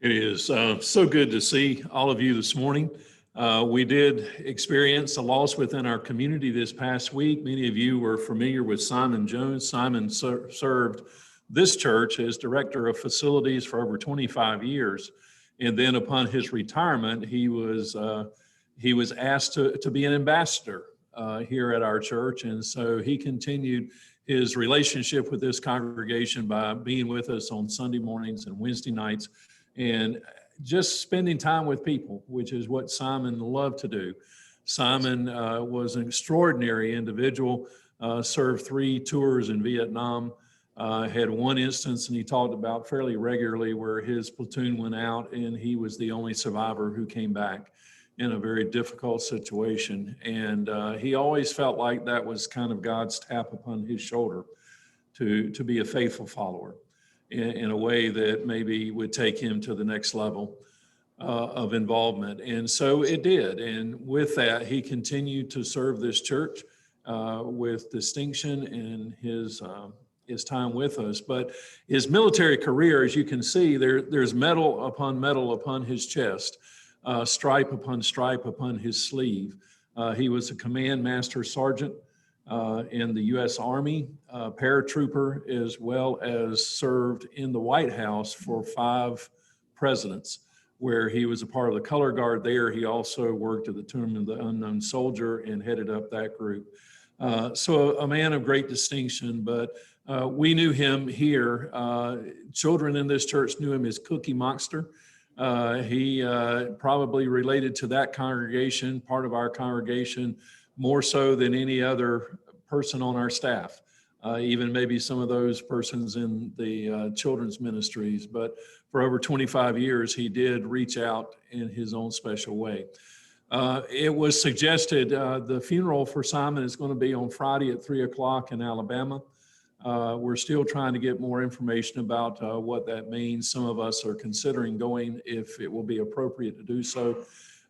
It is so good to see all of you this morning. We did experience a loss within our community this past week. Many of you were familiar with Simon Jones. Simon served this church as director of facilities for over 25 years. And then upon his retirement, he was asked to be an ambassador here at our church. And so he continued his relationship with this congregation by being with us on Sunday mornings and Wednesday nights, and just spending time with people, which is what Simon loved to do. Simon was an extraordinary individual, served 3 tours in Vietnam, had one instance, and he talked about fairly regularly, where his platoon went out and he was the only survivor who came back in a very difficult situation. And he always felt like that was kind of God's tap upon his shoulder to be a faithful follower in a way that maybe would take him to the next level of involvement. And so it did. And with that, he continued to serve this church with distinction in his time with us. But his military career, as you can see, there's medal upon his chest, stripe upon stripe upon his sleeve. He was a command master sergeant in the U.S. Army, paratrooper, as well as served in the White House for 5 presidents, where he was a part of the color guard there. He also worked at the Tomb of the Unknown Soldier and headed up that group. So a man of great distinction, but we knew him here. Children in this church knew him as Cookie Monster. He probably related to that congregation, part of our congregation, more so than any other person on our staff, even maybe some of those persons in the children's ministries. But for over 25 years, he did reach out in his own special way. It was suggested the funeral for Simon is going to be on Friday at 3 o'clock in Alabama. We're still trying to get more information about what that means. Some of us are considering going if it will be appropriate to do so.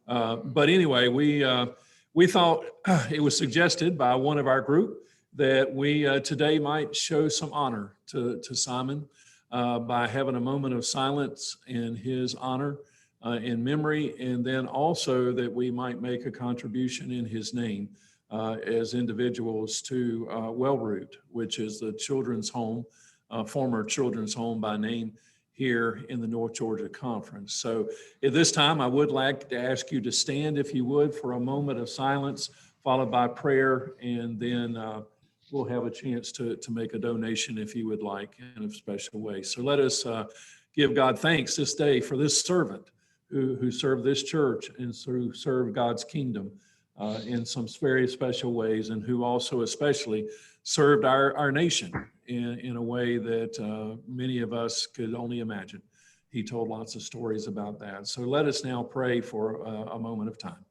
But anyway, we thought it was suggested by one of our group that we today might show some honor to Simon by having a moment of silence in his honor, in memory, and then also that we might make a contribution in his name as individuals to Wellroot, which is the children's home, former children's home by name here in the North Georgia Conference. So at this time, I would like to ask you to stand, if you would, for a moment of silence, followed by prayer, and then we'll have a chance to make a donation if you would like in a special way. So let us give God thanks this day for this servant who served this church and who served God's kingdom in some very special ways, and who also especially served our nation in a way that many of us could only imagine. He told lots of stories about that. So let us now pray for a moment of time.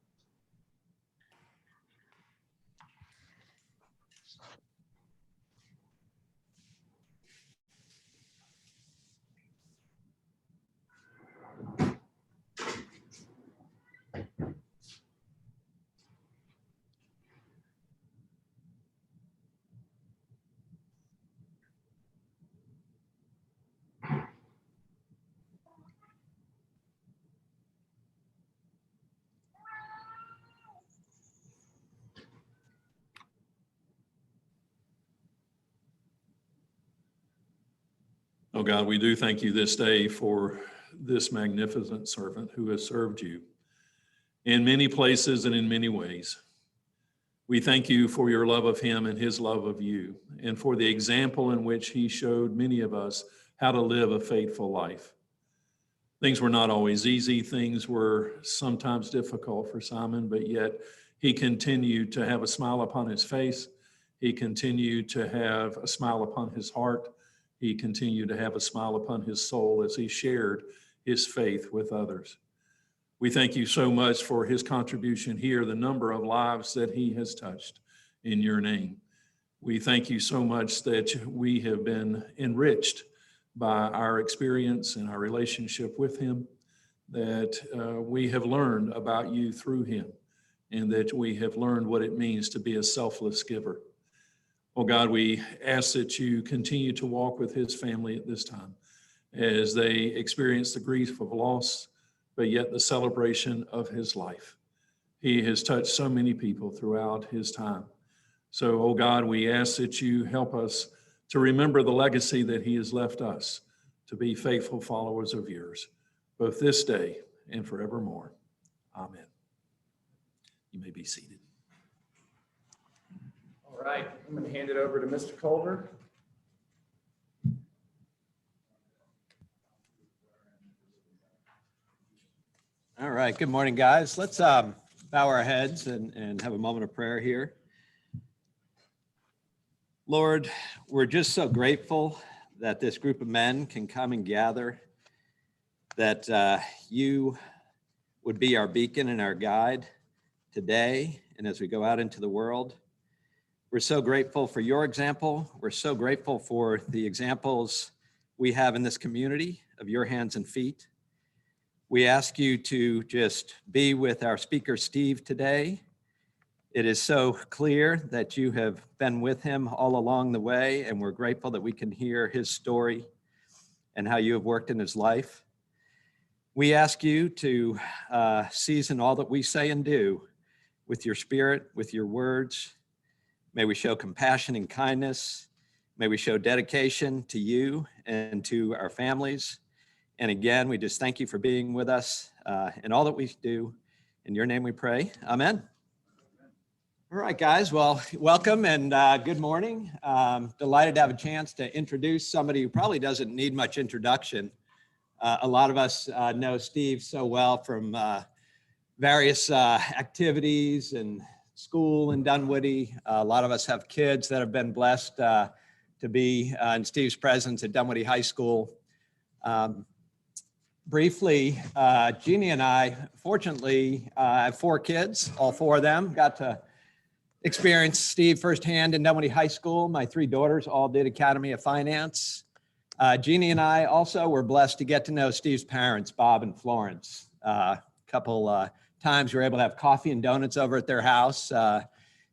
Oh God, we do thank you this day for this magnificent servant who has served you in many places and in many ways. We thank you for your love of him and his love of you, and for the example in which he showed many of us how to live a faithful life. Things were not always easy. Things were sometimes difficult for Simon, but yet he continued to have a smile upon his face. He continued to have a smile upon his heart. He continued to have a smile upon his soul as he shared his faith with others. We thank you so much for his contribution here, the number of lives that he has touched in your name. We thank you so much that we have been enriched by our experience and our relationship with him, that we have learned about you through him, and that we have learned what it means to be a selfless giver. Oh God, we ask that you continue to walk with his family at this time, as they experience the grief of loss, but yet the celebration of his life. He has touched so many people throughout his time. So, oh God, we ask that you help us to remember the legacy that he has left us, to be faithful followers of yours, both this day and forevermore. Amen. You may be seated. All right, I'm going to hand it over to Mr. Culver. All right, good morning, guys. Let's bow our heads and have a moment of prayer here. Lord, we're just so grateful that this group of men can come and gather, that you would be our beacon and our guide today and as we go out into the world. We're so grateful for your example. We're so grateful for the examples we have in this community of your hands and feet. We ask you to just be with our speaker, Steve, today. It is so clear that you have been with him all along the way, and we're grateful that we can hear his story and how you have worked in his life. We ask you to season all that we say and do with your spirit, with your words. May we show compassion and kindness. May we show dedication to you and to our families. And again, we just thank you for being with us in all that we do. In your name we pray. Amen. All right, guys. Well, welcome and good morning. Delighted to have a chance to introduce somebody who probably doesn't need much introduction. A lot of us know Steve so well from various activities and school in Dunwoody. A lot of us have kids that have been blessed to be in Steve's presence at Dunwoody High School. Briefly, Jeannie and I, fortunately, have 4 kids, all 4 of them. Got to experience Steve firsthand in Dunwoody High School. My 3 daughters all did Academy of Finance. Jeannie and I also were blessed to get to know Steve's parents, Bob and Florence. A couple times we were able to have coffee and donuts over at their house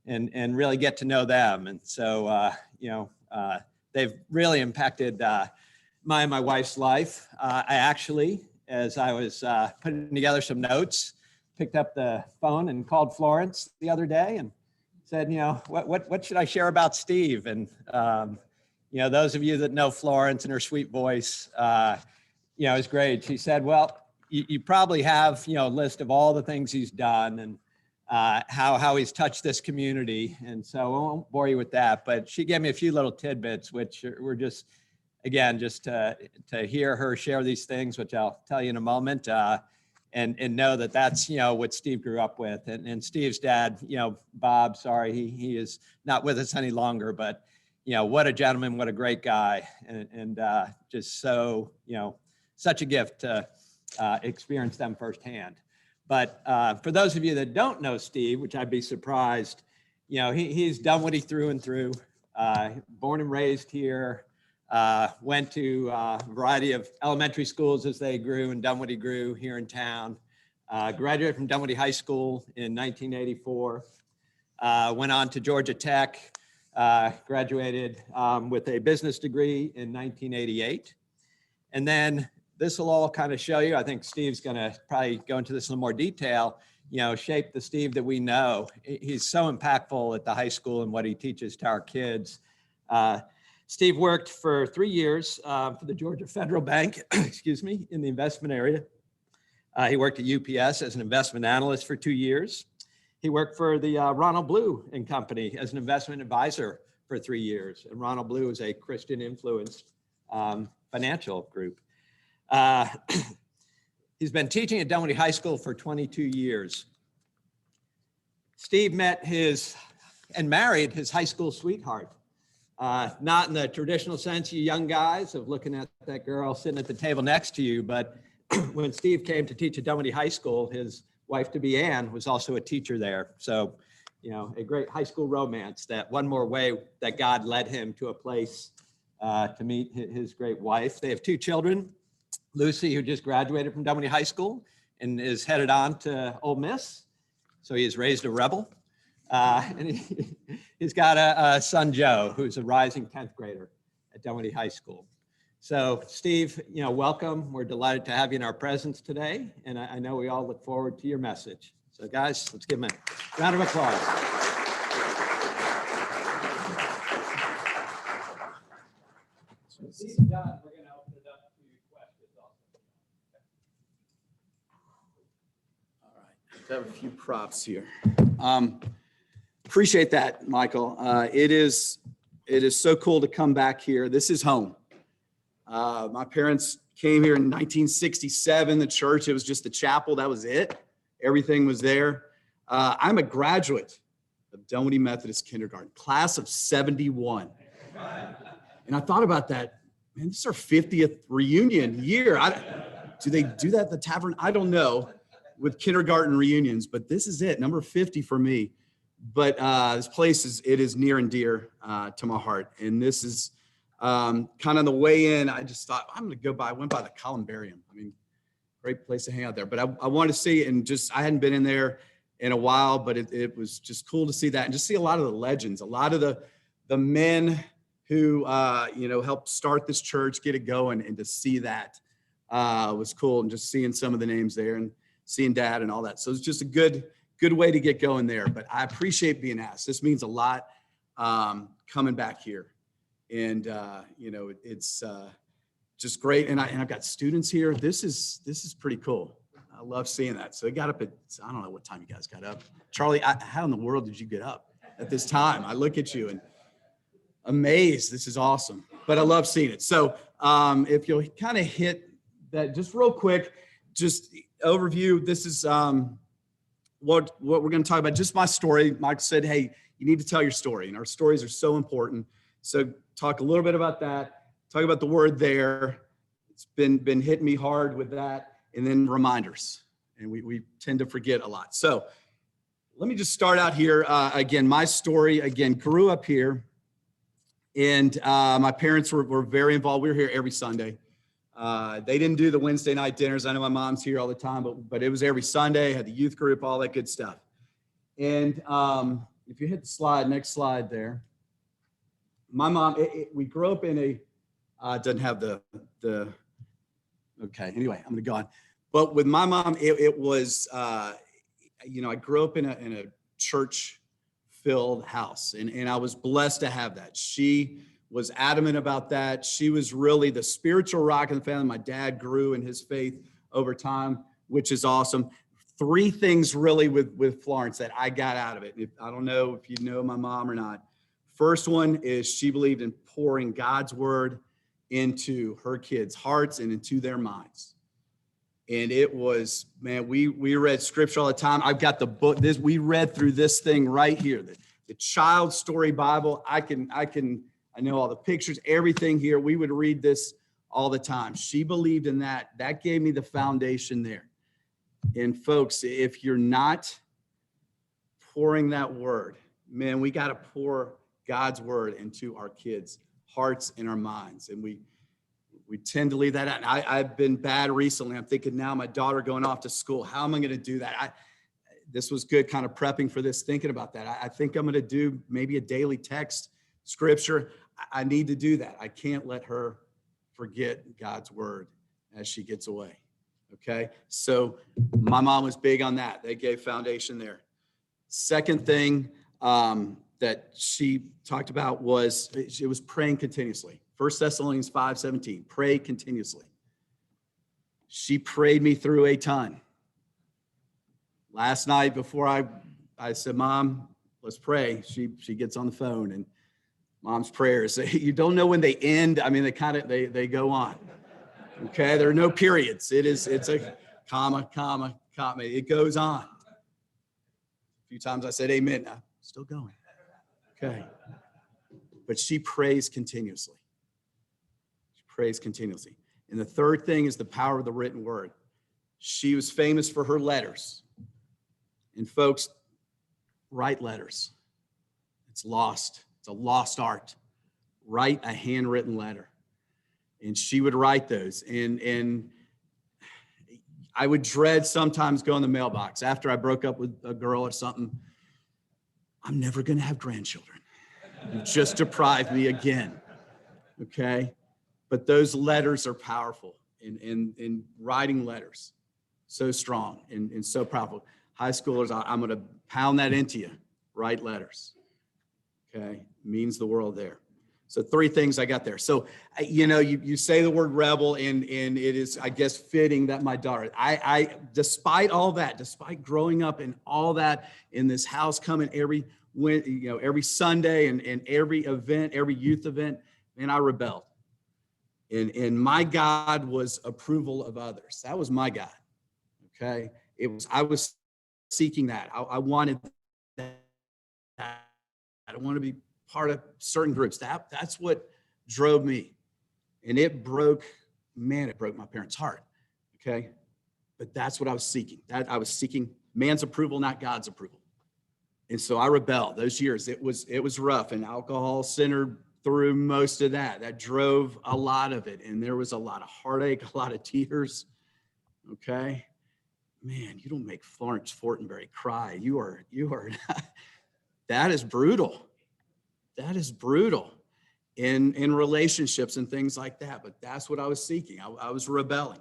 and really get to know them. And so, they've really impacted my and my wife's life. I actually, as I was putting together some notes, picked up the phone and called Florence the other day and said, what should I share about Steve? And, those of you that know Florence and her sweet voice, is great. She said, well, you probably have, a list of all the things he's done and how he's touched this community. And so I won't bore you with that, but she gave me a few little tidbits, which were just, again, just to hear her share these things, which I'll tell you in a moment, and know that that's, what Steve grew up with. And Steve's dad, Bob, sorry, he is not with us any longer, but, what a gentleman, what a great guy. And just so, such a gift to experience them firsthand. But for those of you that don't know Steve, which I'd be surprised, he's Dunwoody through and through, born and raised here. Went to a variety of elementary schools as they grew and Dunwoody grew here in town. Graduated from Dunwoody High School in 1984. Went on to Georgia Tech, graduated with a business degree in 1988. And then this will all kind of show you, I think Steve's going to probably go into this in a little more detail, shape the Steve that we know. He's so impactful at the high school and what he teaches to our kids. Steve worked for 3 years for the Georgia Federal Bank, excuse me, in the investment area. He worked at UPS as an investment analyst for 2 years. He worked for the Ronald Blue and Company as an investment advisor for 3 years. And Ronald Blue is a Christian influenced financial group. He's been teaching at Dunwoody High School for 22 years. Steve met and married his high school sweetheart. Not in the traditional sense, you young guys, of looking at that girl sitting at the table next to you, but when Steve came to teach at Dunwoody High School, his wife-to-be Ann was also a teacher there. So, a great high school romance, that one more way that God led him to a place to meet his great wife. They have 2 children, Lucy, who just graduated from Dunwoody High School and is headed on to Ole Miss. So he has raised a rebel. And he's got a son, Joe, who's a rising 10th grader at Dunwoody High School. So Steve, welcome. We're delighted to have you in our presence today. And I know we all look forward to your message. So guys, let's give him a round of applause. Steve's done. We're going to open it up to questions also. All right, I have a few props here. Appreciate that, Michael. It is so cool to come back here. This is home. My parents came here in 1967. The church, it was just the chapel. That was it. Everything was there. I'm a graduate of Dunwoody Methodist Kindergarten, class of 71. And I thought about that. Man, this is our 50th reunion year. Do they do that at the tavern? I don't know with kindergarten reunions, but this is it, number 50 for me. But this place is near and dear to my heart. And this is kind of the way in. I just thought, I'm going to go by. I went by the Columbarium. I mean, great place to hang out there. But I wanted to see, and just, I hadn't been in there in a while, but it was just cool to see that and just see a lot of the legends, a lot of the men who, helped start this church, get it going, and to see that was cool. And just seeing some of the names there and seeing Dad and all that. So it's just a good way to get going there. But I appreciate being asked. This means a lot coming back here. And, it's just great. And I've got students here. This is pretty cool. I love seeing that. So I got up at, I don't know what time you guys got up. Charlie, how in the world did you get up at this time? I look at you and amazed. This is awesome. But I love seeing it. So if you'll kind of hit that just real quick, just overview. This is what we're going to talk about. Just my story. Michael said, hey, you need to tell your story. And our stories are so important. So talk a little bit about that. Talk about the word there. It's been hitting me hard with that. And then reminders. And we tend to forget a lot. So let me just start out here. Again, my story, grew up here. And my parents were very involved. We were here every Sunday. They didn't do the Wednesday night dinners. I know my mom's here all the time, but it was every Sunday, had the youth group, all that good stuff. And if you hit the slide, next slide there. My mom, we grew up in a, doesn't have the, okay, anyway, I'm going to go on. But with my mom, it was, I grew up in a church-filled house, and I was blessed to have that. She was adamant about that. She was really the spiritual rock in the family. My dad grew in his faith over time, which is awesome. Three things really with Florence that I got out of it. I don't know if you know my mom or not. First one is she believed in pouring God's word into her kids' hearts and into their minds. And it was, man, we read scripture all the time. I've got the book. We read through this thing right here, the Child Story Bible. I know all the pictures, everything here. We would read this all the time. She believed in that. That gave me the foundation there. And folks, if you're not pouring that word, man, we got to pour God's word into our kids' hearts and our minds. And we tend to leave that out. And I've been bad recently. I'm thinking now my daughter going off to school, how am I going to do that? This was good kind of prepping for this, thinking about that. I think I'm going to do maybe a daily text scripture. I need to do that. I can't let her forget God's word as she gets away. Okay. So my mom was big on that. They gave foundation there. Second thing that she talked about was it was praying continuously. 1 Thessalonians 5:17, pray continuously. She prayed me through a ton. Last night before I said, Mom, let's pray. She gets on the phone and Mom's prayers, you don't know when they end. I mean, they go on. Okay, there are no periods. It's a comma, comma, comma. It goes on. A few times I said amen. I'm still going. Okay. But she prays continuously. She prays continuously. And the third thing is the power of the written word. She was famous for her letters. And folks, write letters. It's lost. It's a lost art. Write a handwritten letter. And she would write those. And I would dread sometimes going to the mailbox after I broke up with a girl or something. I'm never going to have grandchildren. You just deprived me again. Okay. but those letters are powerful in writing letters. So strong and so powerful. High schoolers, I'm going to pound that into you. Write letters. Okay. Means the world there. So 3 things I got there. So, you say the word rebel and it is, I guess, fitting that my daughter, despite all that, despite growing up and all that in this house, coming every Sunday and every event, every youth event, and I rebelled. And my God was approval of others. That was my God. Okay. I was seeking that. I wanted that. I don't want to be part of certain groups. That's what drove me. And it broke my parents' heart. Okay. But that's what I was seeking. That I was seeking man's approval, not God's approval. And so I rebelled those years. It was rough, and alcohol centered through most of that. That drove a lot of it. And there was a lot of heartache, a lot of tears. Okay. Man, you don't make Florence Fortenberry cry. You are that is brutal. That is brutal in relationships and things like that. But that's what I was seeking. I was rebelling.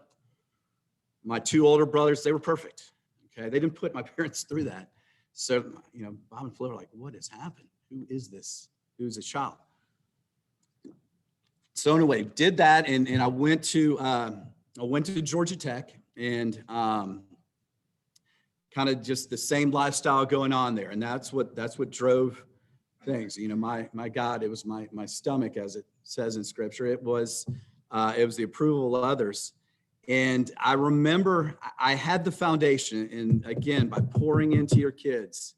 My 2 older brothers, they were perfect. Okay. They didn't put my parents through that. So, Bob and Flo were like, what has happened? Who is this? Who's a child? So anyway, did that. And I went to Georgia Tech and, kind of just the same lifestyle going on there. And that's what drove things. My God, it was my stomach, as it says in scripture. It was the approval of others. And I remember I had the foundation, and again, by pouring into your kids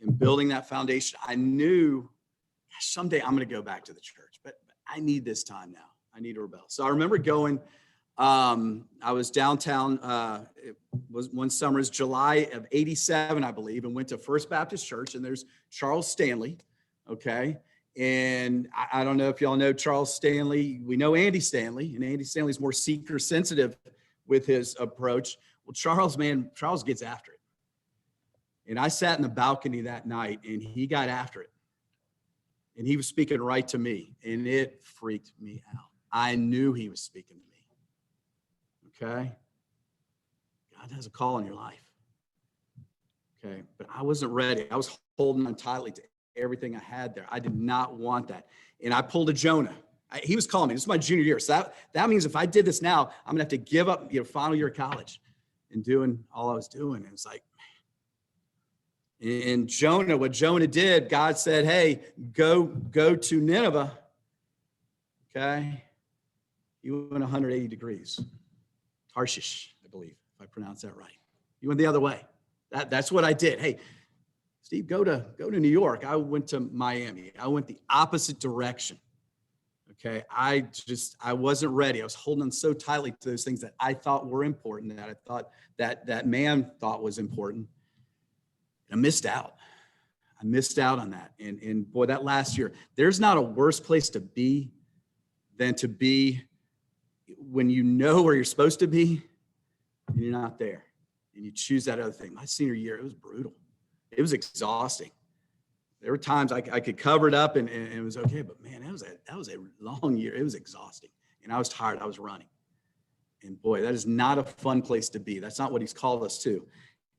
and building that foundation, I knew someday I'm going to go back to the church, but I need this time now. I need to rebel. So I remember going, I was downtown, it was one summer, it's July of '87, I believe, and went to First Baptist Church, and there's Charles Stanley. Okay. And I don't know if y'all know Charles Stanley. We know Andy Stanley, and Andy Stanley's more seeker sensitive with his approach. Well, Charles gets after it. And I sat in the balcony that night, and he got after it. And he was speaking right to me, and it freaked me out. I knew he was speaking to me. Okay. God has a call in your life. Okay. But I wasn't ready. I was holding on tightly to everything I had there. I did not want that. And I pulled a Jonah. He was calling me. This is my junior year. So that means if I did this now, I'm gonna have to give up, final year of college and doing all I was doing. And it's like, and Jonah, what Jonah did, God said, hey, go to Nineveh. Okay. He went 180 degrees. Tarshish, I believe, if I pronounce that right. You went the other way. That's what I did. Hey, Steve, go to New York. I went to Miami. I went the opposite direction. Okay. I wasn't ready. I was holding on so tightly to those things that I thought were important, that I thought that man thought was important. And I missed out. I missed out on that. And boy, that last year, there's not a worse place to be than to be when you know where you're supposed to be and you're not there, and you choose that other thing. My senior year, it was brutal. It was exhausting. There were times I could cover it up and it was okay, but man, that was a long year. It was exhausting, and I was tired. I was running, and boy, that is not a fun place to be. That's not what he's called us to,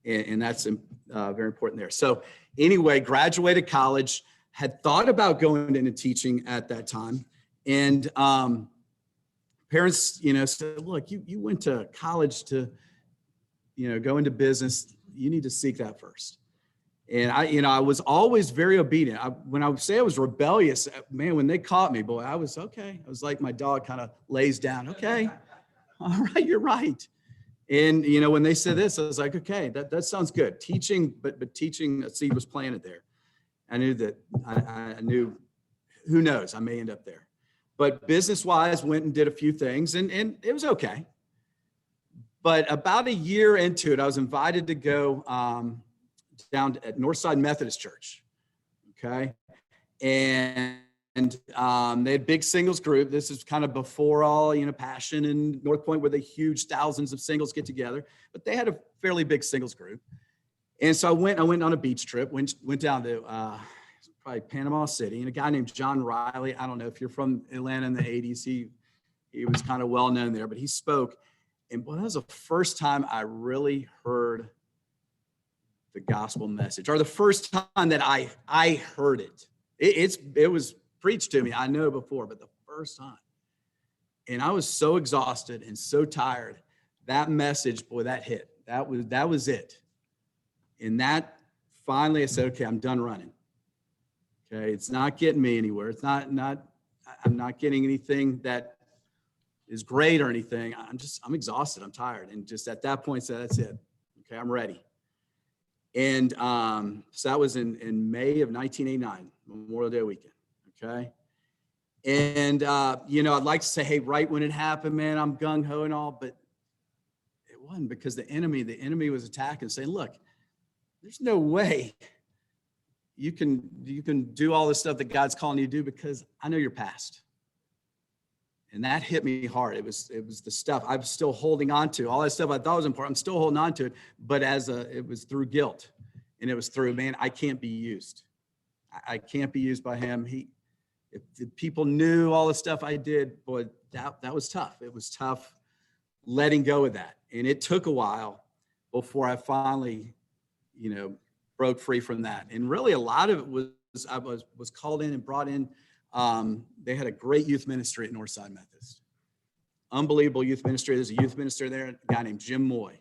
and that's very important there. So anyway, graduated college, had thought about going into teaching at that time, and parents, said, look, you went to college to, go into business. You need to seek that first. And I was always very obedient. When I would say I was rebellious, man, when they caught me, boy, I was okay. I was like my dog kind of lays down. Okay, all right, you're right. And, when they said this, I was like, okay, that sounds good. Teaching, but teaching, a seed was planted there. I knew that I knew, who knows, I may end up there. But business-wise, went and did a few things, and it was okay. But about a year into it, I was invited to go down at Northside Methodist Church, okay? And they had big singles group. This is kind of before all, Passion and North Point, where the huge thousands of singles get together. But they had a fairly big singles group. And so I went on a beach trip, went down to probably Panama City, and a guy named John Riley. I don't know if you're from Atlanta in the 80s. He was kind of well known there, but he spoke. And boy, that was the first time I really heard the gospel message, or the first time that I heard it. It was preached to me, I know before, but the first time. And I was so exhausted and so tired. That message, boy, that hit. That was it. And that finally I said, okay, I'm done running. Okay, it's not getting me anywhere. It's not I'm not getting anything that is great or anything. I'm exhausted. I'm tired. And just at that point, said, that's it. Okay, I'm ready. And so that was in May of 1989, Memorial Day weekend. Okay. And, I'd like to say, hey, right when it happened, man, I'm gung ho and all, but it wasn't, because the enemy was attacking, saying, look, there's no way you can do all this stuff that God's calling you to do, because I know your past. And that hit me hard. It was the stuff I'm still holding on to. All that stuff I thought was important, I'm still holding on to it, but it was through guilt. And it was through, man, I can't be used. I can't be used by him. If the people knew all the stuff I did, boy, that was tough. It was tough letting go of that. And it took a while before I finally, broke free from that. And really a lot of it was, I was called in and brought in. They had a great youth ministry at Northside Methodist. Unbelievable youth ministry. There's a youth minister there, a guy named Jim Moy.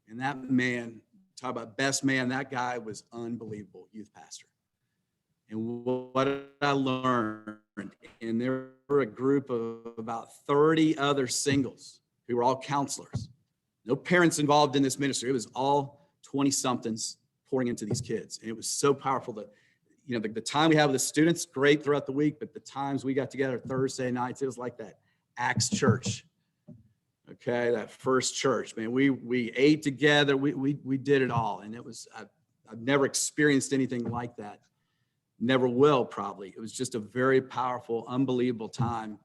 And that man, talk about best man, that guy was unbelievable youth pastor. And what I learned, and there were a group of about 30 other singles who were all counselors. No parents involved in this ministry. It was all 20-somethings pouring into these kids. And it was so powerful that, the time we have with the students, great throughout the week, but the times we got together Thursday nights, it was like that Acts church. Okay, that first church, man, we ate together, we did it all. And it was, I've never experienced anything like that. Never will, probably. It was just a very powerful, unbelievable time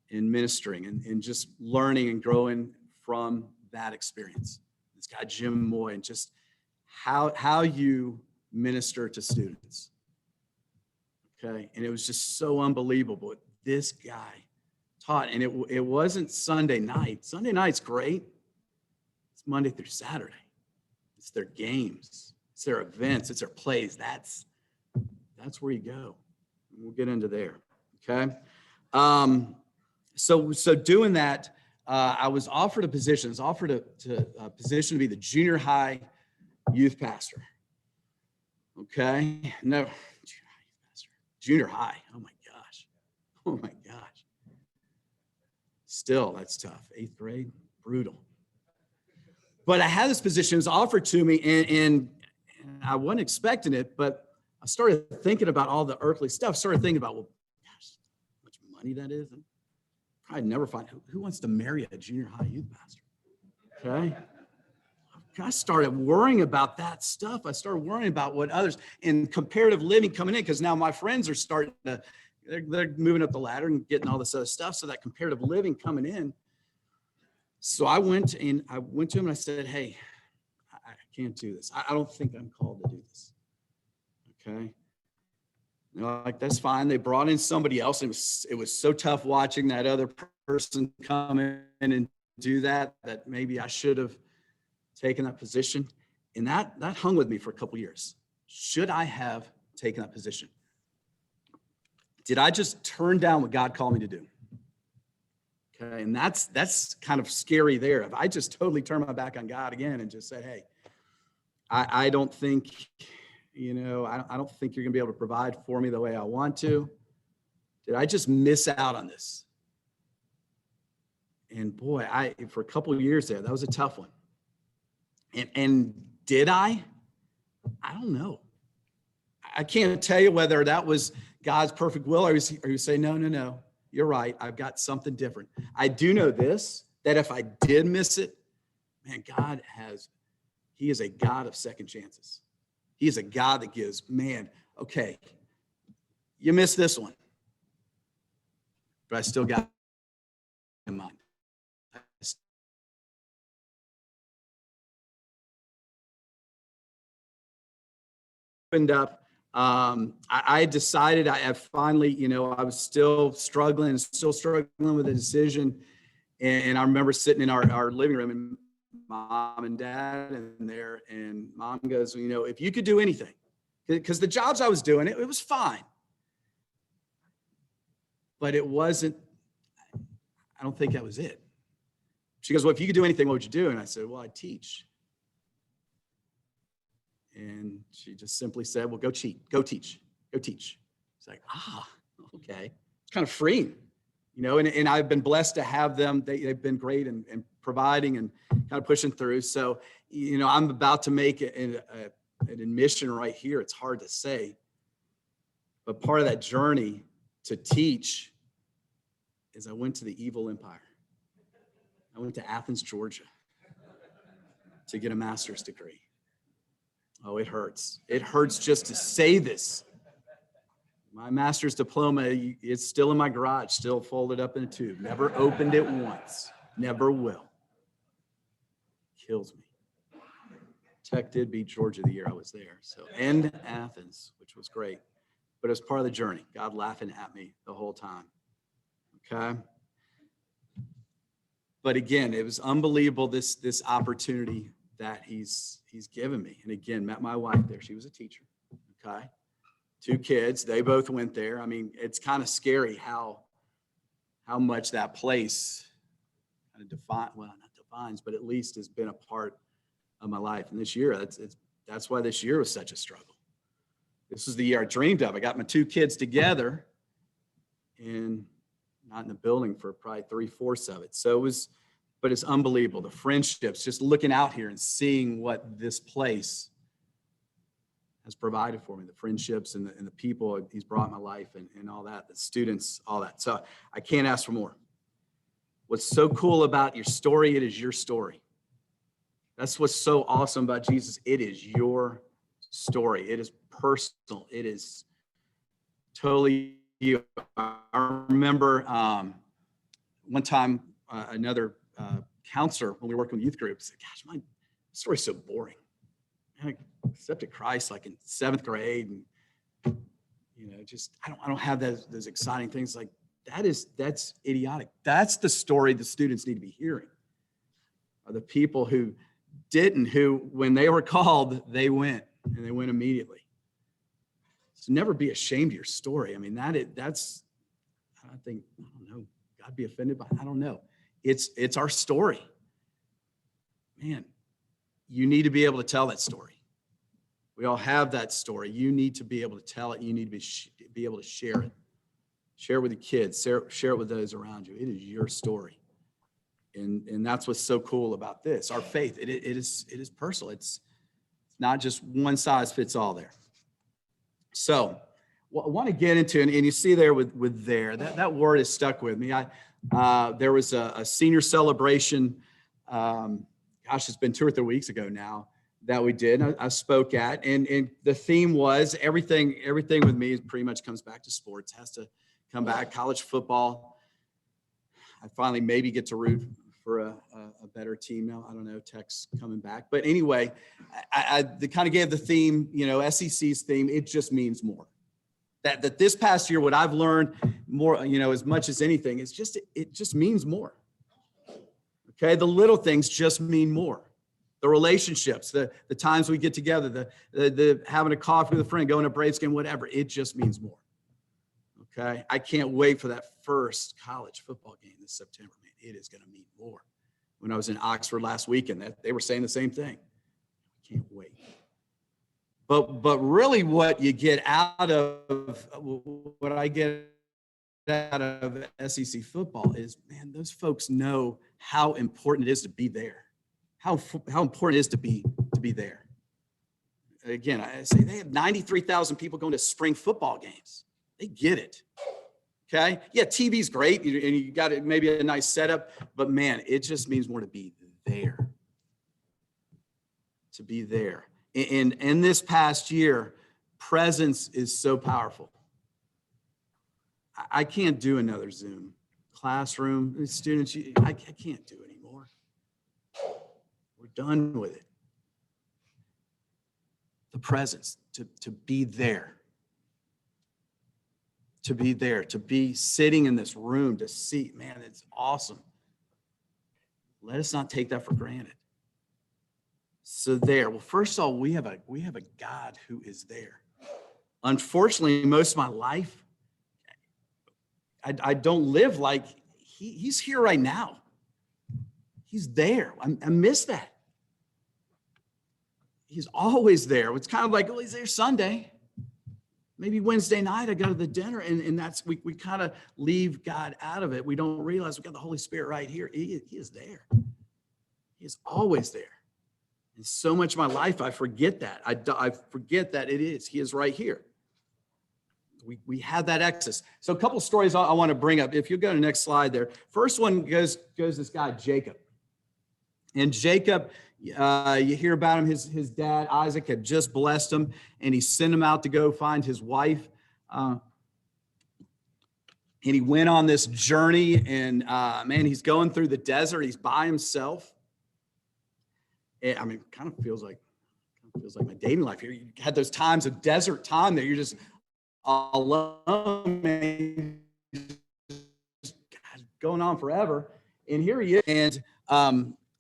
in ministering and just learning and growing from that experience. This guy, Jim Moy, and just how you minister to students. Okay, and it was just so unbelievable. This guy taught, and it wasn't Sunday night. Sunday night's great. It's Monday through Saturday. It's their games. It's their events. It's their plays. That's where you go. We'll get into there. Okay. So doing that, I was offered a position. I was offered a position to be the junior high youth pastor. Okay. No, junior high. Oh my gosh. Oh my gosh. Still, that's tough. 8th grade, brutal. But I had this position. It was offered to me, and I wasn't expecting it, but I started thinking about all the earthly stuff. Started thinking about, well, gosh, how much money that is. I'd never find who wants to marry a junior high youth pastor. Okay. I started worrying about that stuff. I started worrying about what others in comparative living coming in, because now my friends are starting to, they're moving up the ladder and getting all this other stuff. So that comparative living coming in. So I went to him and I said, hey, I can't do this. I don't think I'm called to do this. Okay. Like, that's fine. They brought in somebody else. It was so tough watching that other person come in and do that maybe I should have taken that position. And that hung with me for a couple of years. Should I have taken that position? Did I just turn down what God called me to do? Okay. And that's kind of scary there. If I just totally turn my back on God again and just said, hey, I don't think, I don't think you're gonna be able to provide for me the way I want to. Did I just miss out on this? And boy, for a couple of years there, that was a tough one. And did I? I don't know. I can't tell you whether that was God's perfect will, or you say, no, you're right. I've got something different. I do know this, that if I did miss it, man, He is a God of second chances. He is a God that gives, man, okay, you missed this one, but I still got in mind. Opened up I decided I finally, I was still struggling with the decision. And I remember sitting in our living room and mom and dad in there, and mom goes, if you could do anything, because the jobs I was doing, it was fine. But it wasn't, I don't think that was it. She goes, well, if you could do anything, what would you do? And I said, well, I'd teach. And she just simply said, well, go teach. It's like, okay. It's kind of freeing, and I've been blessed to have them. They've been great in providing and kind of pushing through. So, I'm about to make an admission right here. It's hard to say, but part of that journey to teach is I went to the evil empire. I went to Athens, Georgia to get a master's degree. Oh, it hurts. It hurts just to say this. My master's diploma, it's still in my garage, still folded up in a tube. Never opened it once. Never will. Kills me. Tech did beat Georgia the year I was there. So, and Athens, which was great. But it was part of the journey. God laughing at me the whole time. Okay? But again, it was unbelievable, this opportunity that he's given me. And again, met my wife there. She was a teacher. Okay. 2 kids. They both went there. I mean, it's kind of scary how much that place kind of not defines, but at least has been a part of my life. And this year, that's why this year was such a struggle. This was the year I dreamed of. I got my 2 kids together and not in the building for probably 3/4 of it. So but it's unbelievable. The friendships, just looking out here and seeing what this place has provided for me, the friendships and the people he's brought in my life and all that, the students, all that. So I can't ask for more. What's so cool about your story, it is your story. That's what's so awesome about Jesus. It is your story. It is personal. It is totally you. I remember one time another counselor, when we were working with youth groups, said, gosh, my story's so boring. I accepted Christ like in 7th grade, and just I don't have those exciting things. Like that's idiotic. That's the story the students need to be hearing. Are the people who didn't, who when they were called, they went, and they went immediately. So never be ashamed of your story. I mean, that's I don't know, God be offended by, I don't know. It's our story. Man, you need to be able to tell that story. We all have that story. You need to be able to tell it. You need to be able to share it. Share it with the kids. Share it with those around you. It is your story. And that's what's so cool about this. Our faith, it is personal. It's not just one size fits all there. So what I want to get into, and you see there with there, that word is stuck with me. There was a senior celebration, gosh, it's been 2 or 3 weeks ago now that we did. I spoke at, and the theme was everything with me pretty much comes back to sports, has to come back. College football. I finally maybe get to root for a better team now. I don't know, Tech's coming back. But anyway, I kind of gave the theme, SEC's theme, it just means more. That this past year, what I've learned more, as much as anything, is it just means more. Okay, the little things just mean more. The relationships, the times we get together, the having a coffee with a friend, going to a Braves game, whatever, it just means more. Okay, I can't wait for that first college football game this September, man. It is going to mean more. When I was in Oxford last weekend, they were saying the same thing. I can't wait. But really what you get out of, what I get out of SEC football is, man, those folks know how important it is to be there. How important it is to be there. Again, I say they have 93,000 people going to spring football games. They get it. Okay. Yeah. TV's great. And you got maybe a nice setup, but man, it just means more to be there. To be there. And in this past year, presence is so powerful. I can't do another Zoom classroom. Students, I can't do anymore. We're done with it. The presence, to be there. to be there, to be sitting in this room, to see, man, it's awesome. Let us not take that for granted. So there, well, first of all, we have a God who is there. Unfortunately, most of my life, I don't live like he's here right now. He's there. I miss that. He's always there. It's kind of like, well, he's there Sunday. Maybe Wednesday night I go to the dinner and that's, we kind of leave God out of it. We don't realize we got the Holy Spirit right here. He is there. He is always there. And so much of my life, I forget that. I forget that he is right here. We have that access. So a couple of stories I want to bring up. If you go to the next slide there. First one goes this guy, Jacob. And Jacob, you hear about him, his dad, Isaac, had just blessed him, and he sent him out to go find his wife. And he went on this journey, and man, he's going through the desert. He's by himself. I mean, kind of feels like my dating life here. You had those times of desert time that you're just alone, man, going on forever. And here he is, and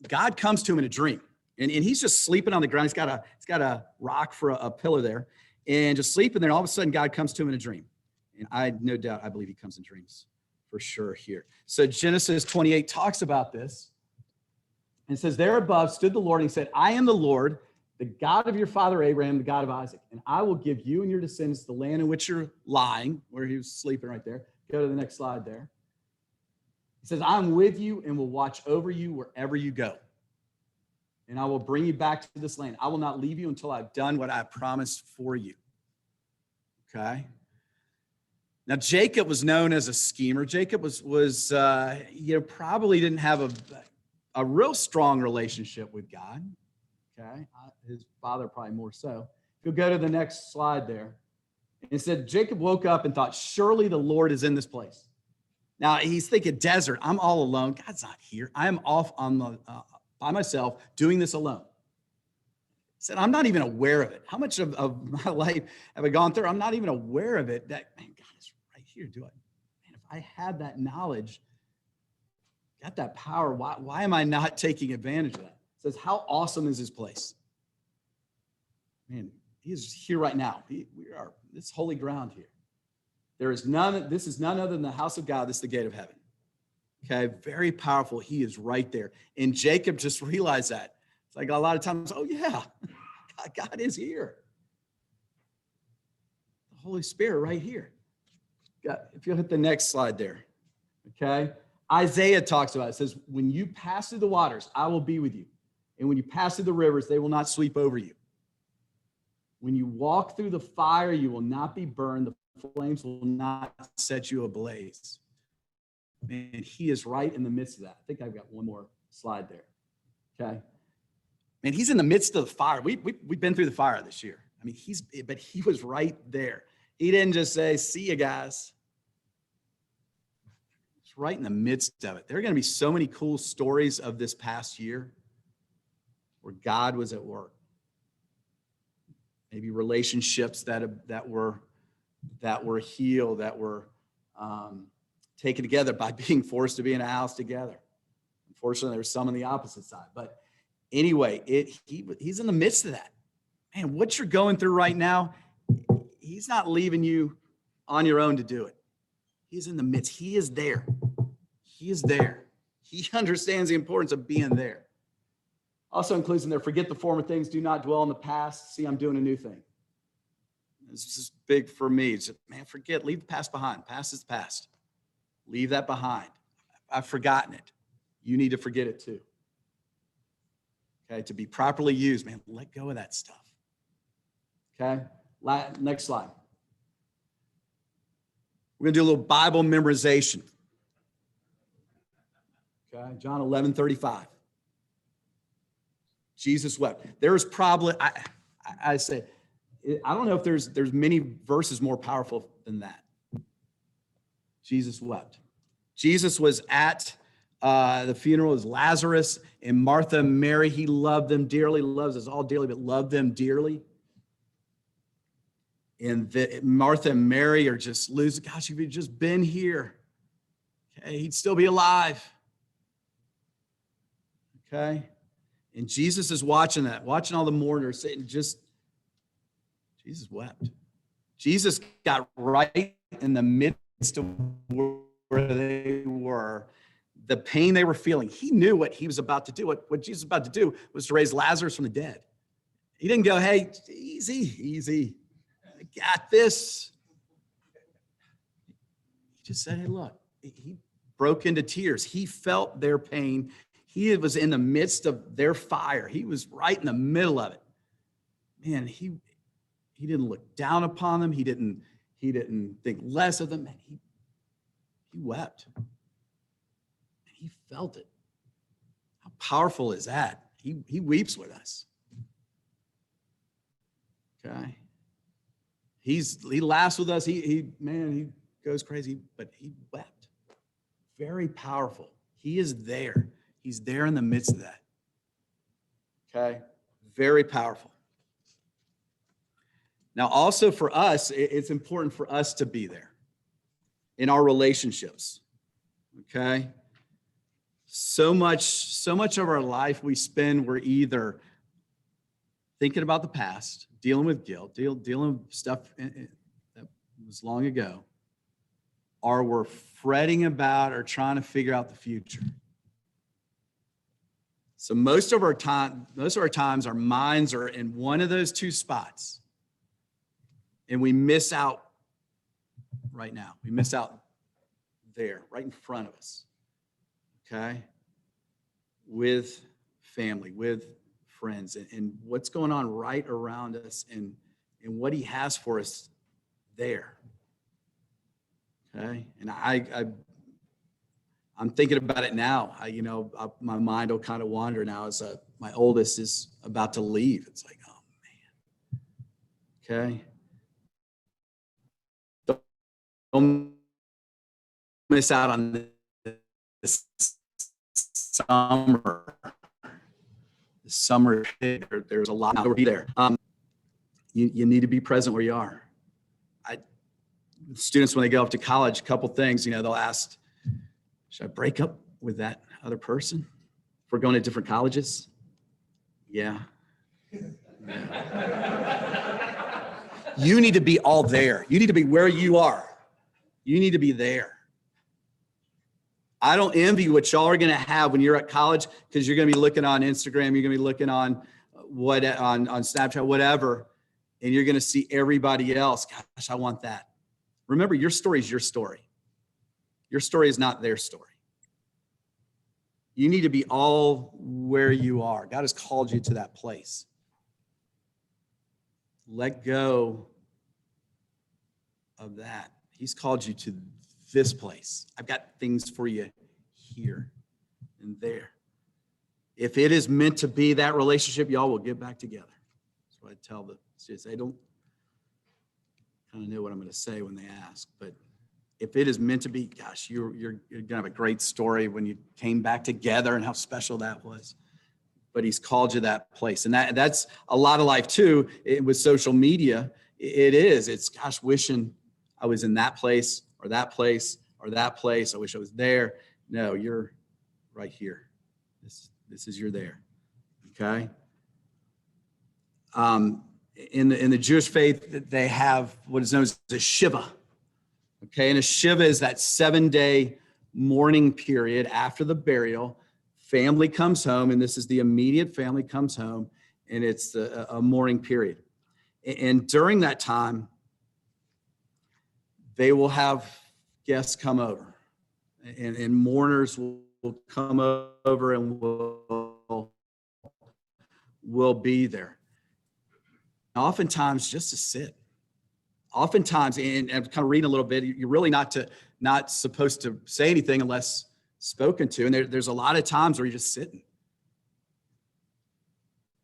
God comes to him in a dream, and he's just sleeping on the ground. He's got a rock for a pillow there, and just sleeping there. And all of a sudden, God comes to him in a dream, and I believe he comes in dreams for sure here. So Genesis 28 talks about this. And says, there above stood the Lord, and he said, I am the Lord, the God of your father Abraham, the God of Isaac, and I will give you and your descendants the land in which you're lying, where he was sleeping right there. Go to the next slide there. He says, I'm with you and will watch over you wherever you go. And I will bring you back to this land. I will not leave you until I've done what I promised for you. Okay. Now, Jacob was known as a schemer. Jacob was probably didn't have a real strong relationship with God, okay? His father probably more so. If you'll go to the next slide there. It said, Jacob woke up and thought, surely the Lord is in this place. Now, he's thinking, desert, I'm all alone. God's not here. I am off on by myself doing this alone. He said, I'm not even aware of it. How much of my life have I gone through? I'm not even aware of it. That, man, God is right here. Man, if I had that knowledge, got that power, why am I not taking advantage of that? It says, how awesome is this place? Man, he is here right now. We are, this holy ground here. This is none other than the house of God. This is the gate of heaven. Okay, very powerful. He is right there. And Jacob just realized that. It's like a lot of times, oh yeah, God is here. The Holy Spirit right here. If you'll hit the next slide there, okay? Isaiah talks about it. It says, when you pass through the waters, I will be with you. And when you pass through the rivers, they will not sweep over you. When you walk through the fire, you will not be burned. The flames will not set you ablaze. Man, he is right in the midst of that. I think I've got one more slide there. Okay. Man, he's in the midst of the fire. We've been through the fire this year. I mean, but he was right there. He didn't just say, see you guys. Right in the midst of it. There are going to be so many cool stories of this past year where God was at work. Maybe relationships that were healed, that were taken together by being forced to be in a house together. Unfortunately, there's some on the opposite side. But anyway, he's in the midst of that. Man, what you're going through right now, he's not leaving you on your own to do it. He's in the midst. He is there. He is there. He understands the importance of being there. Also includes in there, forget the former things, do not dwell in the past. See, I'm doing a new thing. This is big for me. It's, man, leave the past behind. Past is the past. Leave that behind. I've forgotten it. You need to forget it too. Okay, to be properly used, man, let go of that stuff. Okay, next slide. We're going to do a little Bible memorization. Okay, John 11:35. Jesus wept. There's probably, I say, I don't know if there's many verses more powerful than that. Jesus wept. Jesus was at the funeral of Lazarus and Martha and Mary. He loved them dearly, loves us all dearly, but loved them dearly. And Martha and Mary are just losing. Gosh, if he'd just been here, okay, he'd still be alive. Okay. And Jesus is watching that, watching all the mourners, and Jesus wept. Jesus got right in the midst of where they were, the pain they were feeling. He knew what he was about to do. What Jesus was about to do was to raise Lazarus from the dead. He didn't go, hey, easy. I got this. He just said, hey, look, he broke into tears. He felt their pain. He was in the midst of their fire. He was right in the middle of it. Man, he didn't look down upon them. He didn't think less of them. He wept. He felt it. How powerful is that? He weeps with us. Okay. He laughs with us. He goes crazy, but he wept. Very powerful. He is there. He's there in the midst of that. Okay. Very powerful. Now, also for us, it's important for us to be there in our relationships. Okay. So much of our life we spend, we're either thinking about the past, dealing with guilt, dealing with stuff that was long ago, or we're fretting about or trying to figure out the future. So most of our times, our minds are in one of those two spots, and we miss out right now. We miss out there, right in front of us. Okay, with family, with friends, and what's going on right around us, and what he has for us there. Okay, and I'm thinking about it now. My mind will kind of wander now as my oldest is about to leave. It's like, oh man. Okay. Don't miss out on this summer. The summer, there's a lot over there. You need to be present where you are. Students, when they go off to college, a couple things, they'll ask, should I break up with that other person if we're going to different colleges? Yeah. You need to be all there. You need to be where you are. You need to be there. I don't envy what y'all are going to have when you're at college, because you're going to be looking on Instagram, you're going to be looking on on Snapchat, whatever, and you're going to see everybody else. Gosh, I want that. Remember, your story is your story. Your story is not their story. You need to be all where you are. God has called you to that place. Let go of that. He's called you to this place. I've got things for you here and there. If it is meant to be that relationship, y'all will get back together. That's what I tell the students. They don't kind of know what I'm going to say when they ask, but if it is meant to be, gosh, you're going to have a great story when you came back together and how special that was. But he's called you that place. And that's a lot of life too. With social media, it's gosh, wishing I was in that place or that place or that place. I wish I was there. No, you're right here. This is you're there. Okay. In the Jewish faith, they have what is known as a Shiva. Okay, and a Shiva is that 7-day mourning period after the burial. Family comes home, and this is the immediate family comes home, and it's a mourning period. And during that time, they will have guests come over, and mourners will come over and will be there. Oftentimes, just to sit. Oftentimes, and I'm kind of reading a little bit, you're really not supposed to say anything unless spoken to. And there's a lot of times where you're just sitting.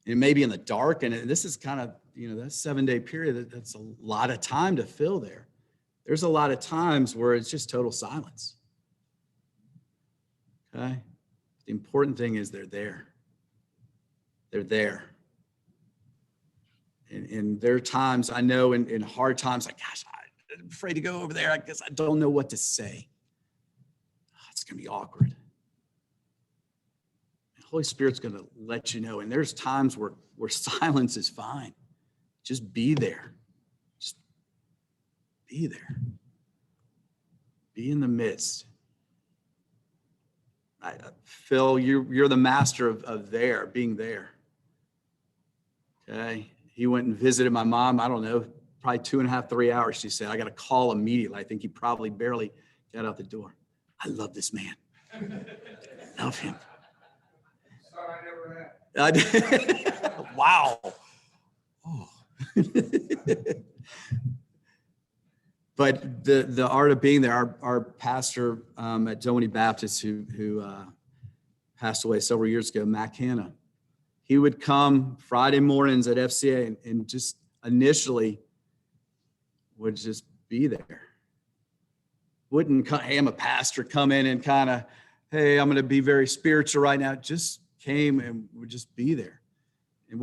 And maybe in the dark, and this is kind of, that 7-day period, that's a lot of time to fill there. There's a lot of times where it's just total silence. Okay? The important thing is they're there. They're there. And there are times I know in hard times, like, gosh, I'm afraid to go over there. I guess I don't know what to say. It's going to be awkward. The Holy Spirit's going to let you know. And there's times where silence is fine. Just be there. Just be there. Be in the midst. Phil, you're the master of being there. Okay. He went and visited my mom. I don't know, probably 2.5, 3 hours. She said, I got a call immediately. I think he probably barely got out the door. I love this man. I love him. I never had. Wow. Oh. But the art of being there, our pastor at Dunwoody Baptist who passed away several years ago, Mac Hanna, he would come Friday mornings at FCA and just initially would just be there. Wouldn't, hey, I'm a pastor, come in and kind of, hey, I'm going to be very spiritual right now. Just came and would just be there. And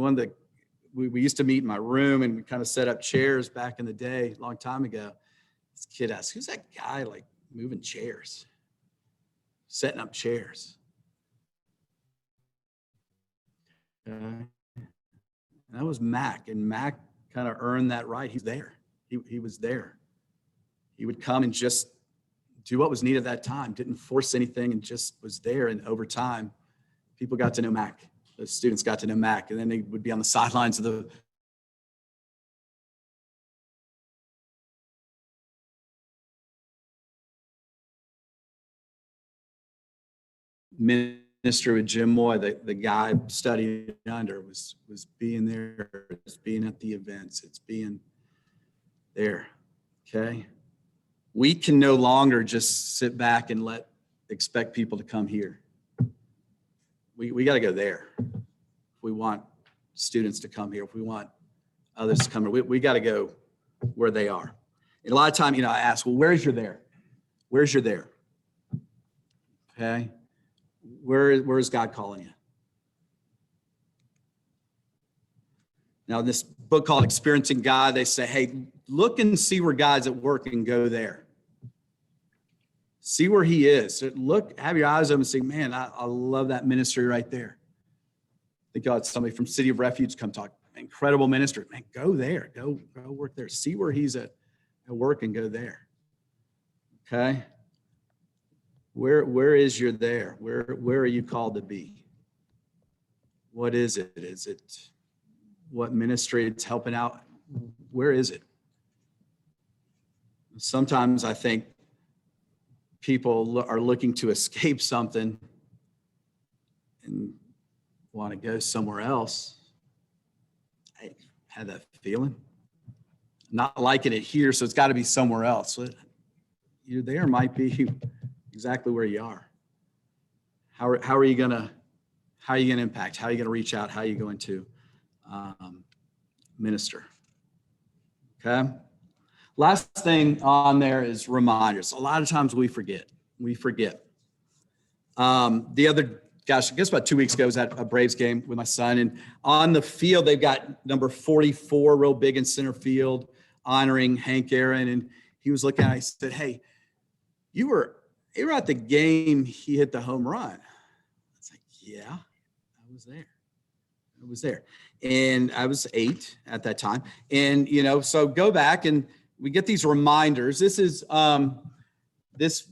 we used to meet in my room and we kind of set up chairs back in the day, a long time ago. This kid asked, who's that guy like moving chairs, setting up chairs? That was Mac, and Mac kind of earned that right. He's there. He was there. He would come and just do what was needed at that time, didn't force anything, and just was there. And over time, people got to know Mac. The students got to know Mac, and then they would be on the sidelines of the minister with Jim Moy, the guy studying under, was being there, it's being at the events, it's being there. Okay. We can no longer just sit back and expect people to come here. We got to go there. If we want students to come here, if we want others to come here, we got to go where they are. And a lot of time, I ask, well, where's your there? Where's your there? Okay. Where is God calling you? Now, in this book called Experiencing God, they say, hey, look and see where God's at work and go there. See where he is. Look, have your eyes open and say, man, I love that ministry right there. I think God, somebody from City of Refuge come talk. Incredible ministry. Man, go there. Go work there. See where he's at work and go there. Okay. Where is your there? Where are you called to be? What is it? Is it what ministry it's helping out? Where is it? Sometimes I think people are looking to escape something and want to go somewhere else. I had that feeling. Not liking it here, so it's got to be somewhere else. You're there might be exactly where you are. How are you gonna impact? How are you gonna reach out? How are you going to minister? Okay. Last thing on there is reminders. A lot of times we forget. The other, I guess about 2 weeks ago, I was at a Braves game with my son, and on the field they've got number 44 real big in center field, honoring Hank Aaron, and he was looking at it. I said, hey, you were at the game he hit the home run. I was like, yeah, I was there. And I was 8 at that time. And, so go back and we get these reminders. This is,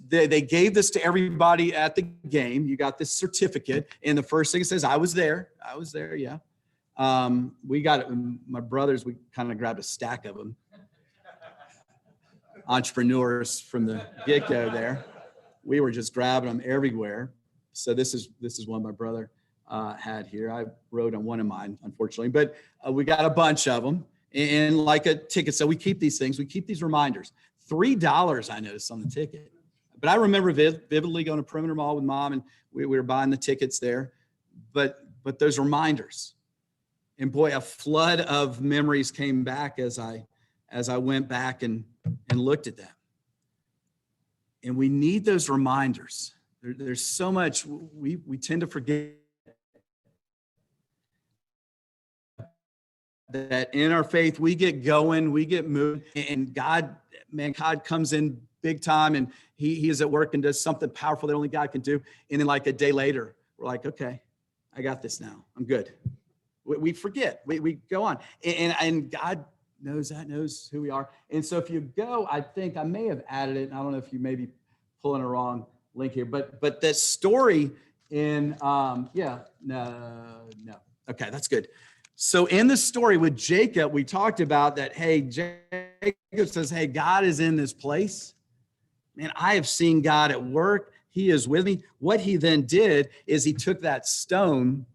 they gave this to everybody at the game. You got this certificate. And the first thing it says, I was there. Yeah. We got it. My brothers, we kind of grabbed a stack of them. Entrepreneurs from the get-go there. We were just grabbing them everywhere. So this is one my brother had here. I wrote on one of mine, unfortunately, but we got a bunch of them, and like a ticket. So we keep these things. We keep these reminders. $3 I noticed on the ticket, but I remember vividly going to Perimeter Mall with Mom, and we were buying the tickets there. But those reminders, and boy, a flood of memories came back as I went back and looked at them. And we need those reminders. There's so much we tend to forget that in our faith, we get going, we get moved, and God comes in big time, and he is at work and does something powerful that only God can do. And then like a day later, we're like, okay, I got this now. I'm good. We forget, we go on. And God knows that, knows who we are. And so if you go, I think I may have added it. And I don't know if you may be pulling a wrong link here, but that story in, no. Okay, that's good. So in the story with Jacob, we talked about that, hey, Jacob says, hey, God is in this place. Man, I have seen God at work. He is with me. What he then did is he took that stone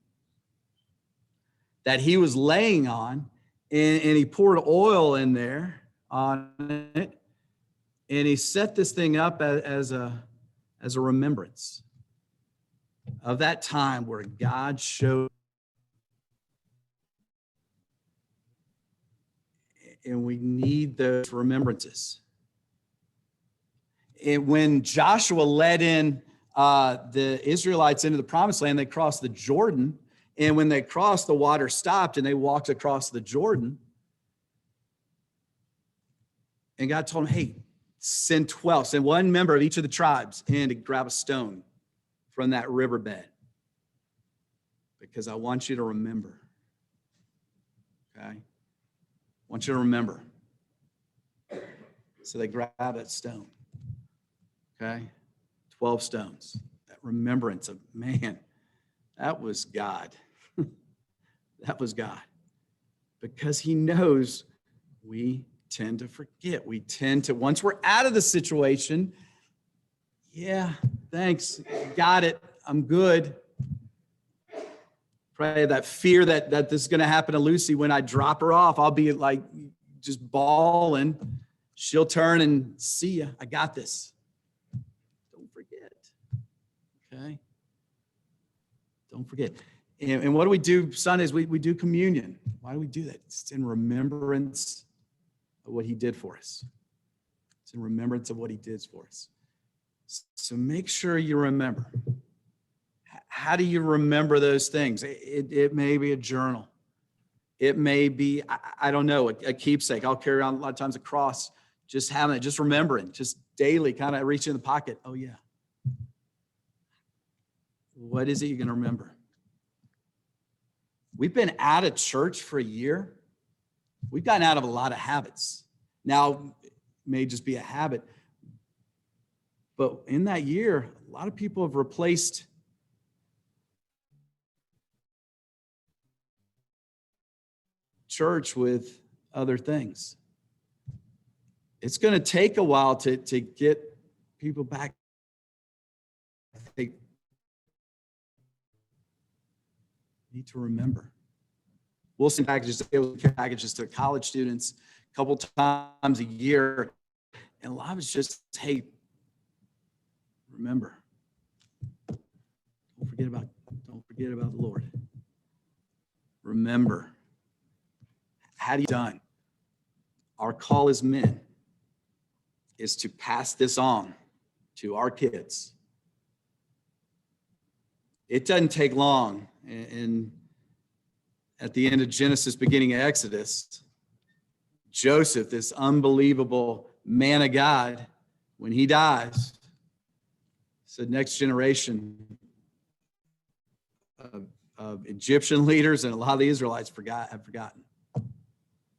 that he was laying on and he poured oil in there on it. And he set this thing up as a remembrance of that time where God showed. And we need those remembrances. And when Joshua led in the Israelites into the promised land, they crossed the Jordan. And when they crossed, the water stopped and they walked across the Jordan. And God told them, hey, send one member of each of the tribes in to grab a stone from that riverbed, because I want you to remember. Okay? I want you to remember. So they grab that stone. Okay? 12 stones. That remembrance of, man, that was God. That was God. Because he knows we tend to forget. We tend to, once we're out of the situation, yeah, thanks, got it, I'm good. Pray that fear that this is going to happen to Lucy when I drop her off. I'll be like just bawling. She'll turn and see ya. I got this. Don't forget. Okay? Don't forget. And what do we do Sundays? We do communion. Why do we do that? It's in remembrance of what he did for us. It's in remembrance of what he did for us. So make sure you remember. How do you remember those things? It may be a journal. It may be, I don't know, a keepsake. I'll carry around a lot of times a cross, just having it, just remembering, just daily kind of reaching in the pocket. Oh, yeah. What is it you're going to remember? We've been out of church for a year. We've gotten out of a lot of habits. Now, it may just be a habit, but in that year, a lot of people have replaced church with other things. It's going to take a while to get people back. They need to remember. We'll send packages to college students a couple times a year, and a lot of it's just, hey, remember. Don't forget about the Lord. Remember. How do you done? Our call as men is to pass this on to our kids. It doesn't take long. And at the end of Genesis, beginning of Exodus, Joseph, this unbelievable man of God, when he dies, said next generation of Egyptian leaders and a lot of the Israelites have forgotten.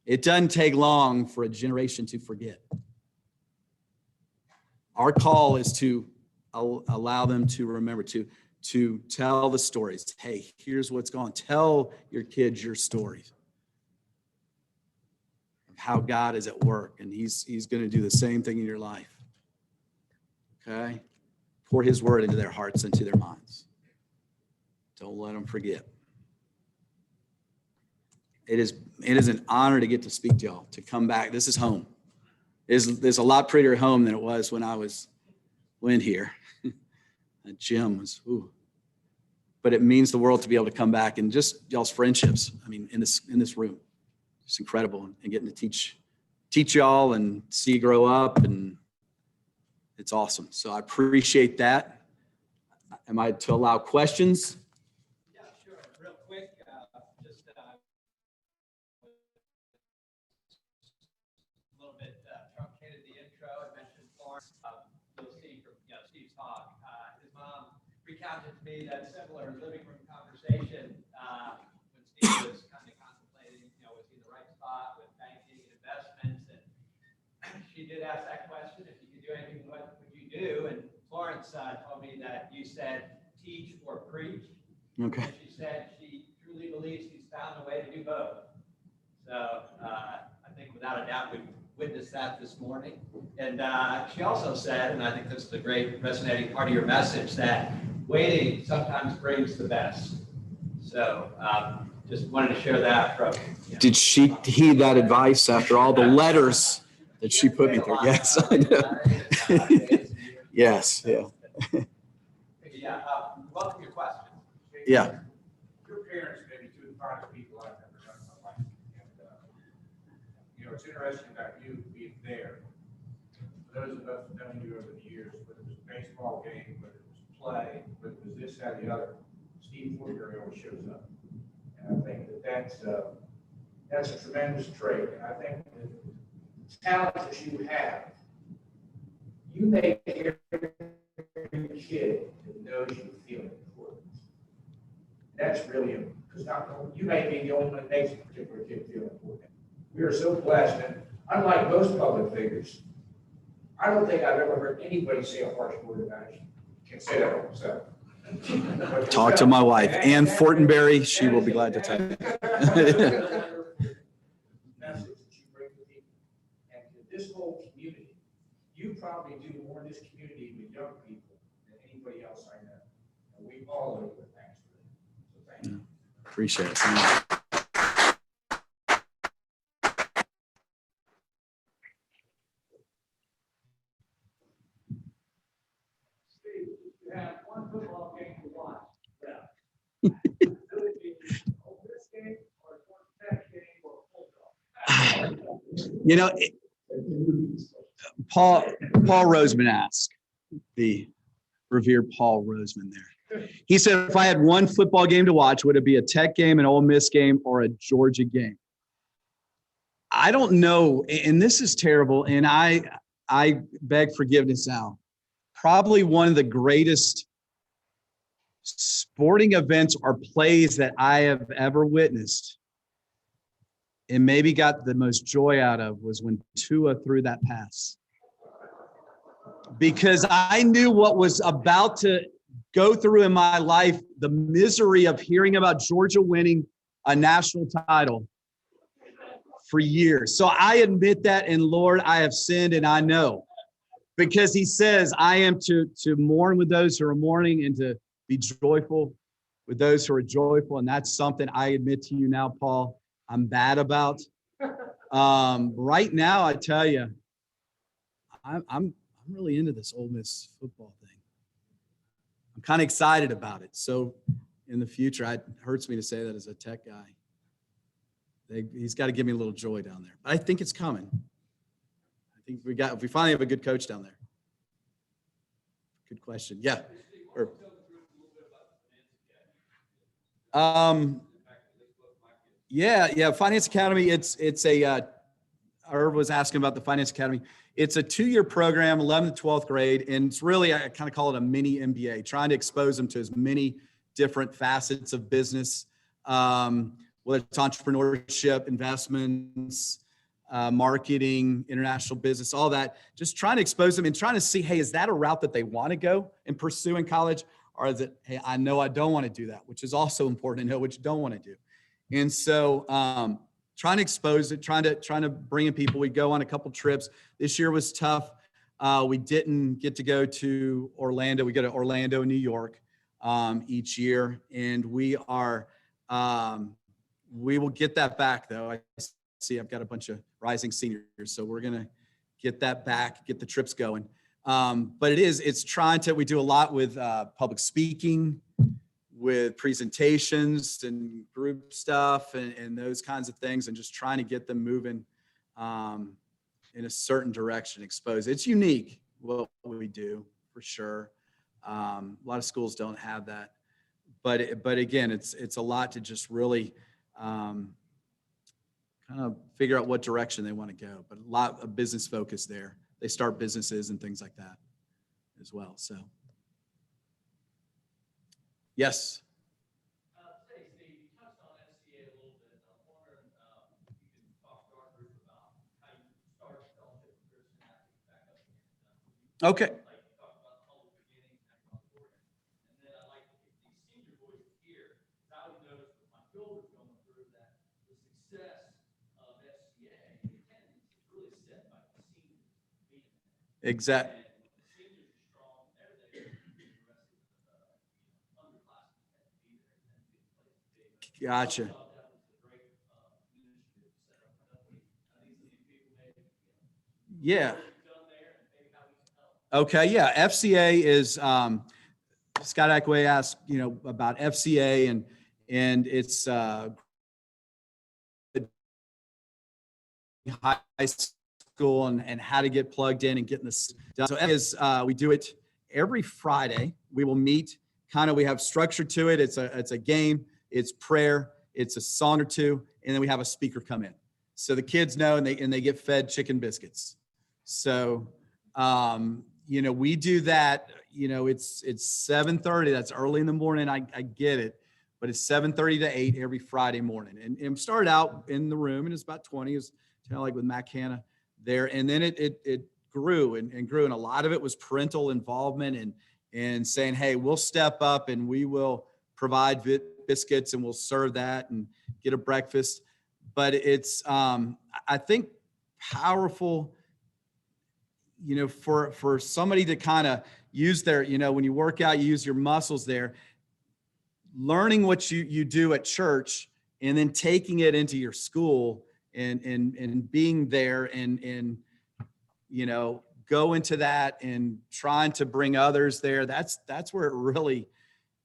It doesn't take long for a generation to forget. Our call is to allow them to remember, to tell the stories. Hey, here's what's going on. Tell your kids your stories of how God is at work, and he's going to do the same thing in your life. Okay? Pour his word into their hearts and to their minds. Don't let them forget. It is an honor to get to speak to y'all, to come back. This is home. There's a lot prettier home than it was when I went here. That gym was, ooh. But it means the world to be able to come back and just y'all's friendships. I mean, in this room, it's incredible, and getting to teach y'all and see you grow up, and it's awesome. So I appreciate that. Am I to allow questions? Yeah, sure. Real quick, reminded me that similar living room conversation when Steve was kind of contemplating, was he in the right spot with banking and investments? And she did ask that question, if you could do anything, what would you do? And Florence told me that you said teach or preach. Okay. And she said she truly believes he's found a way to do both. So I think without a doubt we've witnessed that this morning. And she also said, and I think this is a great resonating part of your message, that waiting sometimes brings the best. So just wanted to share that from. Did she heed that advice after all the letters that she put me through? Yes, I know. Yes, yeah. Yeah, welcome your question. Yeah. Your parents may be two of the finest people I've ever known in my life. And, it's interesting about you being there. For those of us who've known you over the years, whether it was a baseball game, whether it was play, whether it was this, that, the other, Steve Fortenberry always shows up. And I think that's a tremendous trait. And I think the talent that you have, you make every kid that knows you feel important. That's really, because you may be the only one that makes a particular kid feel important. We are so blessed, and unlike most public figures, I don't think I've ever heard anybody say a harsh word about you. Can say that about myself. Talk to my wife, Ann Fortenberry. She will be glad to tell you. Message that you bring to people, and to this whole community, you probably do more in this community with young people than anybody else I know. And we all owe you thanks for that. So thank you. Appreciate it. Thank you. Steve, you have one football game to watch. Yeah. This game or next game or Paul Roseman asked, the revered Paul Roseman there. He said, if I had one football game to watch, would it be a Tech game, an Ole Miss game, or a Georgia game? I don't know, and this is terrible, and I beg forgiveness now. Probably one of the greatest sporting events or plays that I have ever witnessed and maybe got the most joy out of was when Tua threw that pass. Because I knew what was about to go through in my life, the misery of hearing about Georgia winning a national title for years. So I admit that, and Lord, I have sinned, and I know. Because he says, I am to mourn with those who are mourning and to be joyful with those who are joyful. And that's something I admit to you now, Paul, I'm bad about. Right now, I tell you, I'm really into this Ole Miss football thing. I'm kind of excited about it. So in the future, it hurts me to say that as a Tech guy. He's got to give me a little joy down there. But I think it's coming. I think we finally have a good coach down there. Good question. Yeah. Yeah. Finance Academy. It's a. Irv was asking about the Finance Academy. It's a 2-year program, 11th to 12th grade, and it's really, I kind of call it a mini MBA, trying to expose them to as many different facets of business, whether it's entrepreneurship, investments, marketing, international business, all that. Just trying to expose them and trying to see, hey, is that a route that they want to go and pursue in college, or is it, hey, I know I don't want to do that, which is also important to know what you don't want to do. And so, trying to expose it, trying to bring in people. We go on a couple trips. This year was tough. We didn't get to go to Orlando. We go to Orlando, New York, each year, and we will get that back though. I see I've got a bunch of rising seniors, so we're gonna get that back, get the trips going. But we do a lot with public speaking, with presentations and group stuff and those kinds of things, and just trying to get them moving in a certain direction, expose. It's unique what we do for sure. A lot of schools don't have that, but again, it's a lot to just really kind of figure out what direction they want to go, but a lot of business focus there. They start businesses and things like that as well. So Yes. Say, Steve, you touched on SCA a little bit. I'm wondering if you can talk to our group about how you started Fellowship of Christian Athletes back up again. Okay. Like you talked about the humble beginnings and how you got started. And then I'd like to get these senior boys here. Because I would notice with my children going through that the success of SCA and attendance is really set by the seniors being there. Exact. And when the seniors are strong, they're there. The rest of the underclassmen tend to be there. Tend to be the place to be. Gotcha. I thought that was a great initiative to set up. I know these new people maybe, Yeah. what you've done there and maybe how we can help. Okay. Yeah. FCA is, Scott Ackway asked, about FCA and it's, high school and how to get plugged in and getting this done. So we do it every Friday. We will meet we have structure to it. It's a game, it's prayer, it's a song or two, and then we have a speaker come in. So the kids know and they get fed chicken biscuits. So, we do that, it's 7:30. That's early in the morning. I get it, but it's 7:30 to 8 every Friday morning. And started out in the room and it's about 20. It's kind of like with Matt Hanna there. And then it grew and grew. And a lot of it was parental involvement and saying, hey, we'll step up and we will provide biscuits and we'll serve that and get a breakfast. But it's, I think, powerful, for somebody to kind of use their, when you work out, you use your muscles there, learning what you do at church and then taking it into your school and being there and go into that and trying to bring others there. That's where it really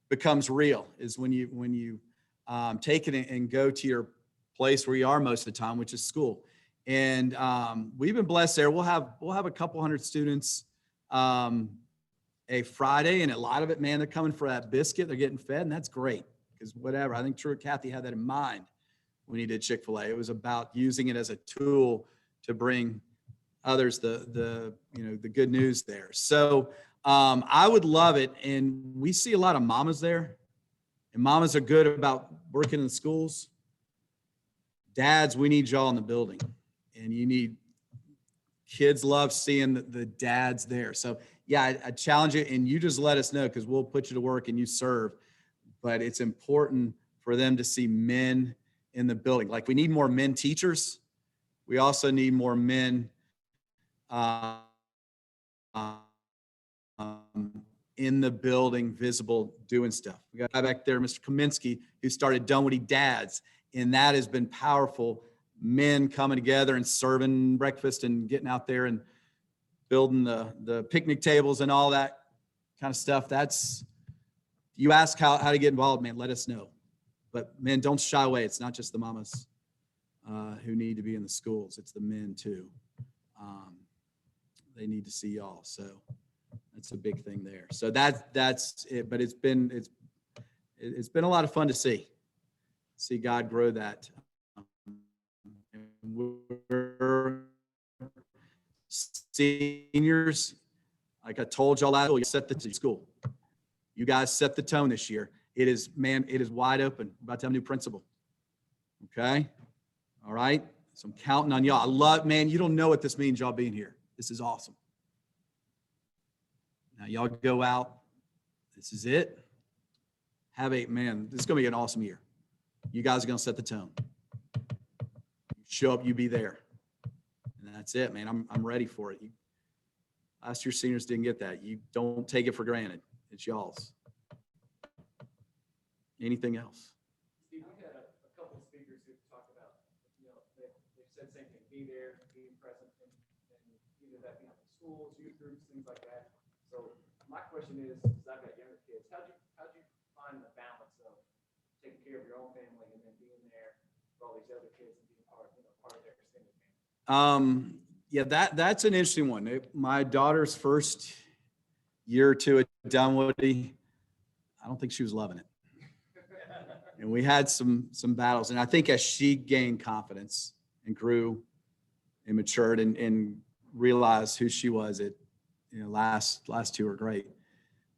becomes real, is when you take it and go to your place where you are most of the time, which is school. And we've been blessed there. We'll have a couple hundred students a Friday, and a lot of it, man, they're coming for that biscuit. They're getting fed, and that's great, because whatever. I think True Kathy had that in mind when he did Chick-fil-A. It was about using it as a tool to bring others the good news there. So I would love it, and we see a lot of mamas there, and mamas are good about working in the schools. Dads, we need y'all in the building, and kids love seeing the dads there. So yeah, I challenge you, and you just let us know, because we'll put you to work and you serve. But it's important for them to see men in the building. Like, we need more men teachers. We also need more men in the building, visible, doing stuff. We got a guy back there, Mr. Kaminsky, who started Dunwoody Dads, and that has been powerful. Men coming together and serving breakfast and getting out there and building the picnic tables and all that kind of stuff. You ask how to get involved, man, let us know. But men, don't shy away. It's not just the mamas who need to be in the schools. It's the men too. They need to see y'all. So that's a big thing there. So that's it. But it's been a lot of fun to see God grow that. We're seniors, like I told y'all last, you set the school. You guys set the tone this year. It is wide open. We're about to have a new principal. Okay. All right. So I'm counting on y'all. You don't know what this means, y'all being here. This is awesome. Now y'all go out. This is it. This is going to be an awesome year. You guys are going to set the tone. Show up, you be there. And that's it, man. I'm ready for it. Last year seniors didn't get that. You don't take it for granted. It's y'all's. Anything else? Steve, we had a couple of speakers who talked about, they said the same thing, be there, being present, and either that be in schools, youth groups, things like that. So my question is, because I've got younger kids, how'd you find the balance of taking care of your own family and then being there for all these other kids and being part of their extended family? Yeah, that's an interesting one. My daughter's first year or two at Dunwoody, I don't think she was loving it. And we had some battles. And I think as she gained confidence and grew and matured and realized who she was, last two were great.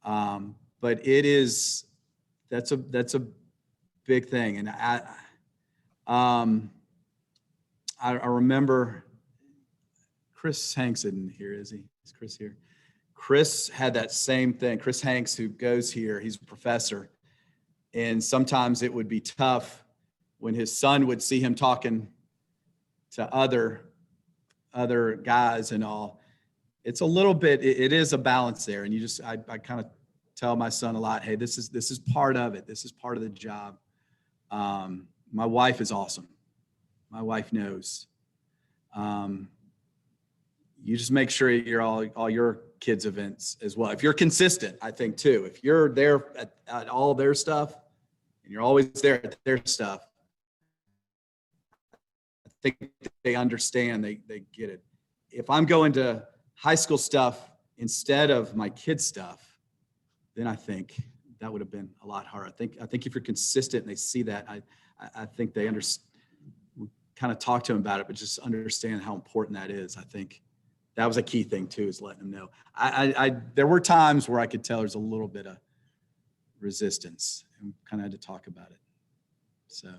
But it is that's a big thing. And I remember Chris Hanks isn't here, is he? Is Chris here? Chris had that same thing. Chris Hanks, who goes here, he's a professor. And sometimes it would be tough when his son would see him talking to other guys and all. It's a little bit, it is a balance there. And I kind of tell my son a lot, hey, this is part of it. This is part of the job. My wife is awesome. My wife knows. You just make sure you're all your kids' events as well. If you're consistent, I think too, if you're there at all their stuff and you're always there at their stuff, I think they understand, they get it. If I'm going to high school stuff instead of my kids' stuff, then I think that would have been a lot harder. I think if you're consistent and they see that, I think they understand. We kind of talk to them about it, but just understand how important that is. I think that was a key thing too, is letting them know. There were times where I could tell there's a little bit of resistance, and kind of had to talk about it. So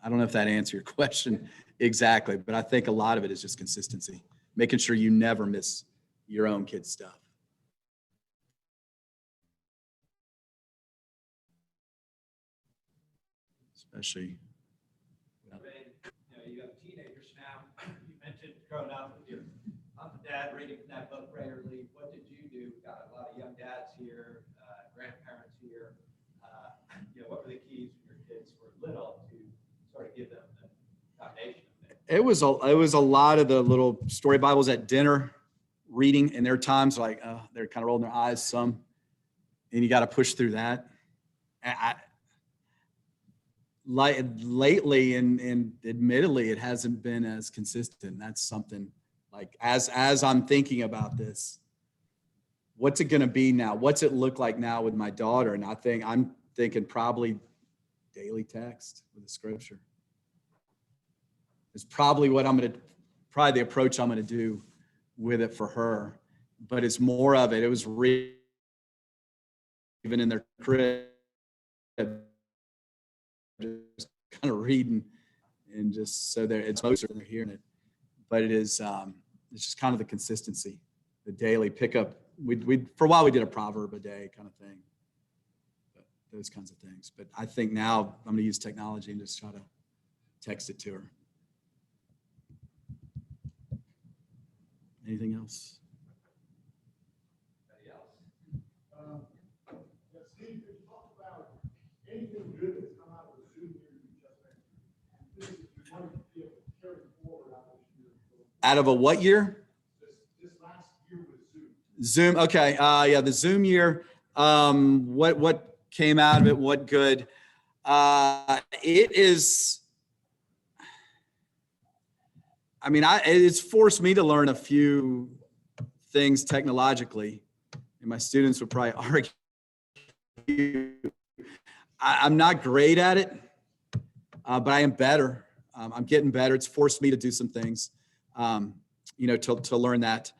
I don't know if that answered your question exactly, but I think a lot of it is just consistency, making sure you never miss your own kids' stuff. Especially. You have teenagers now. You mentioned growing up with your mom and dad reading that book regularly. What did you do? Got a lot of young dads here, grandparents here. What were the keys when your kids were little to sort of give them the foundation of it? It was a lot of the little story Bibles at dinner, reading, and there are times like they're kind of rolling their eyes some, and you got to push through that. Lately, and admittedly, it hasn't been as consistent. That's something like as I'm thinking about this, what's it going to be now? What's it look like now with my daughter? And I'm thinking probably daily text with the scripture. It's probably probably the approach I'm going to do with it for her. But it's more of it. It was even in their crib, just kind of reading, and just so it's most of them hearing it. But it is it's just kind of the consistency, the daily pickup. We for a while we did a proverb a day kind of thing, but those kinds of things. But I think now I'm going to use technology and just try to text it to her. Anything else? Anybody else? Steve, could you talk about anything good that's come out of the Zoom year you just mentioned? And things that you want to be able to carry forward out of this year? Out of a what year? This last year with Zoom. Zoom. Okay. Yeah, the Zoom year. What came out of it? What good? It is. I mean, it's forced me to learn a few things technologically, and my students would probably argue. I'm not great at it, but I am better. I'm getting better. It's forced me to do some things, to learn that.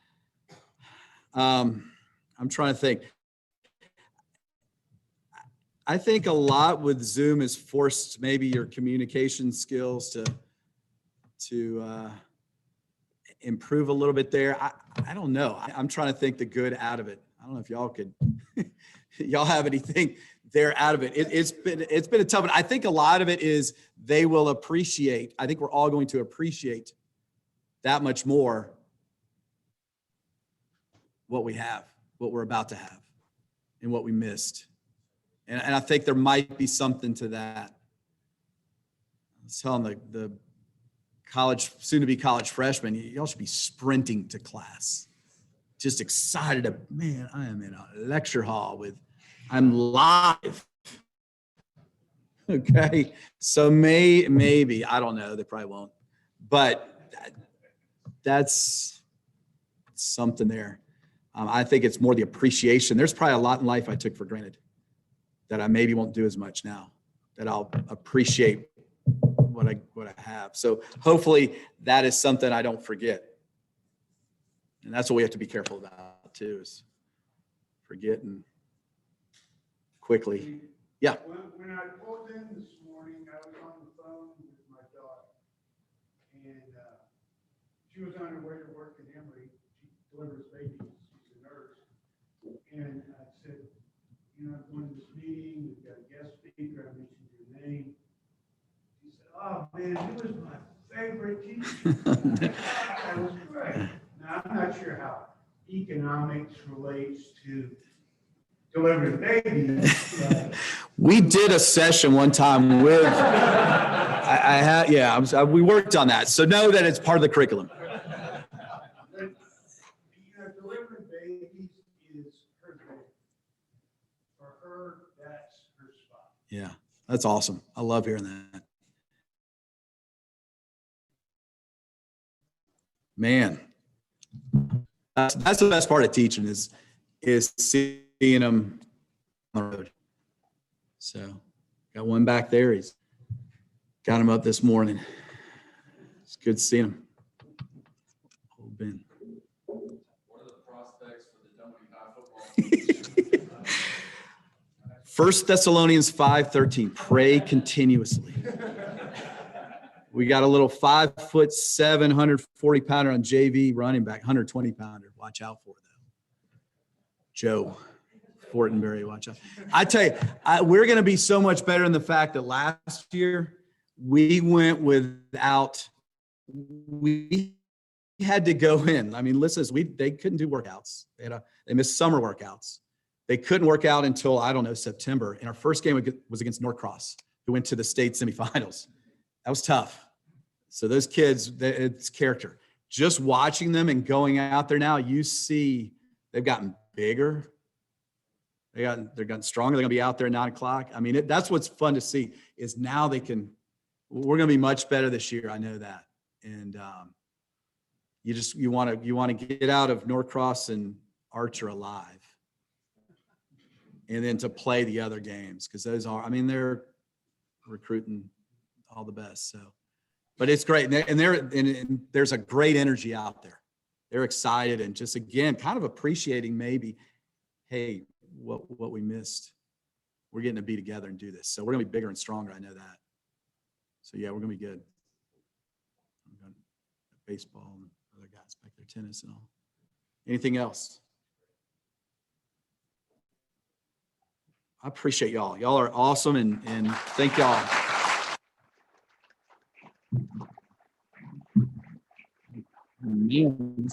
I'm trying to think. I think a lot with Zoom has forced maybe your communication skills to improve a little bit there. I don't know. I'm trying to think the good out of it. I don't know if y'all y'all have anything there out of it. It's been a tough one. I think a lot of it is they will appreciate. I think we're all going to appreciate that much more what we have, what we're about to have, and what we missed. And I think there might be something to that. I was telling the soon-to-be college freshmen, y'all should be sprinting to class. Just excited man, I am in a lecture hall I'm live. Okay, so maybe, I don't know, they probably won't. But that's something there. I think it's more the appreciation. There's probably a lot in life I took for granted that I maybe won't do as much now, that I'll appreciate what I have. So hopefully that is something I don't forget. And that's what we have to be careful about too, is forgetting quickly. Yeah. When I pulled in this morning, I was on the phone with my daughter. And she was on her way to work at Emory. She delivers babies. She's a nurse. And I said, you know, I'm going to this meeting. We've got a guest speaker. I mentioned your name. She said, oh, man, you was my favorite teacher. That was great. Now, I'm not sure how economics relates to delivering babies. We did a session one time with, I had, yeah, we worked on that. So know that it's part of the curriculum. But, you know, delivering babies is her thing. For her, that's her spot. Yeah, that's awesome. I love hearing that. Man, that's the best part of teaching is seeing them on the road. So got one back there. He's got him up this morning. It's good seeing him. Old Ben. What are the prospects for the Dunwoody High football? 1 Thessalonians 5:13, pray continuously. We got a little 5'7", 140 pounder on JV running back, 120 pounder. Watch out for them. Joe Fortenberry, watch out. I tell you, we're going to be so much better in the fact that last year we went without, we had to go in. I mean, listen, they couldn't do workouts. They missed summer workouts. They couldn't work out until, I don't know, September. And our first game was against Norcross, who went to the state semifinals. That was tough. So those kids, it's character. Just watching them and going out there now, you see they've gotten bigger. They're gotten stronger. They're going to be out there at 9 o'clock. I mean, that's what's fun to see is now we're going to be much better this year. I know that. And you want to get out of Norcross and Archer alive. And then to play the other games, because they're recruiting all the best. So, but it's great. And there's a great energy out there. They're excited and just, again, kind of appreciating maybe, hey, what we missed. We're getting to be together and do this. So we're going to be bigger and stronger. I know that. So yeah, we're going to be good. We've got baseball and other guys back there, tennis and all. Anything else? I appreciate y'all. Y'all are awesome, and thank y'all. Man.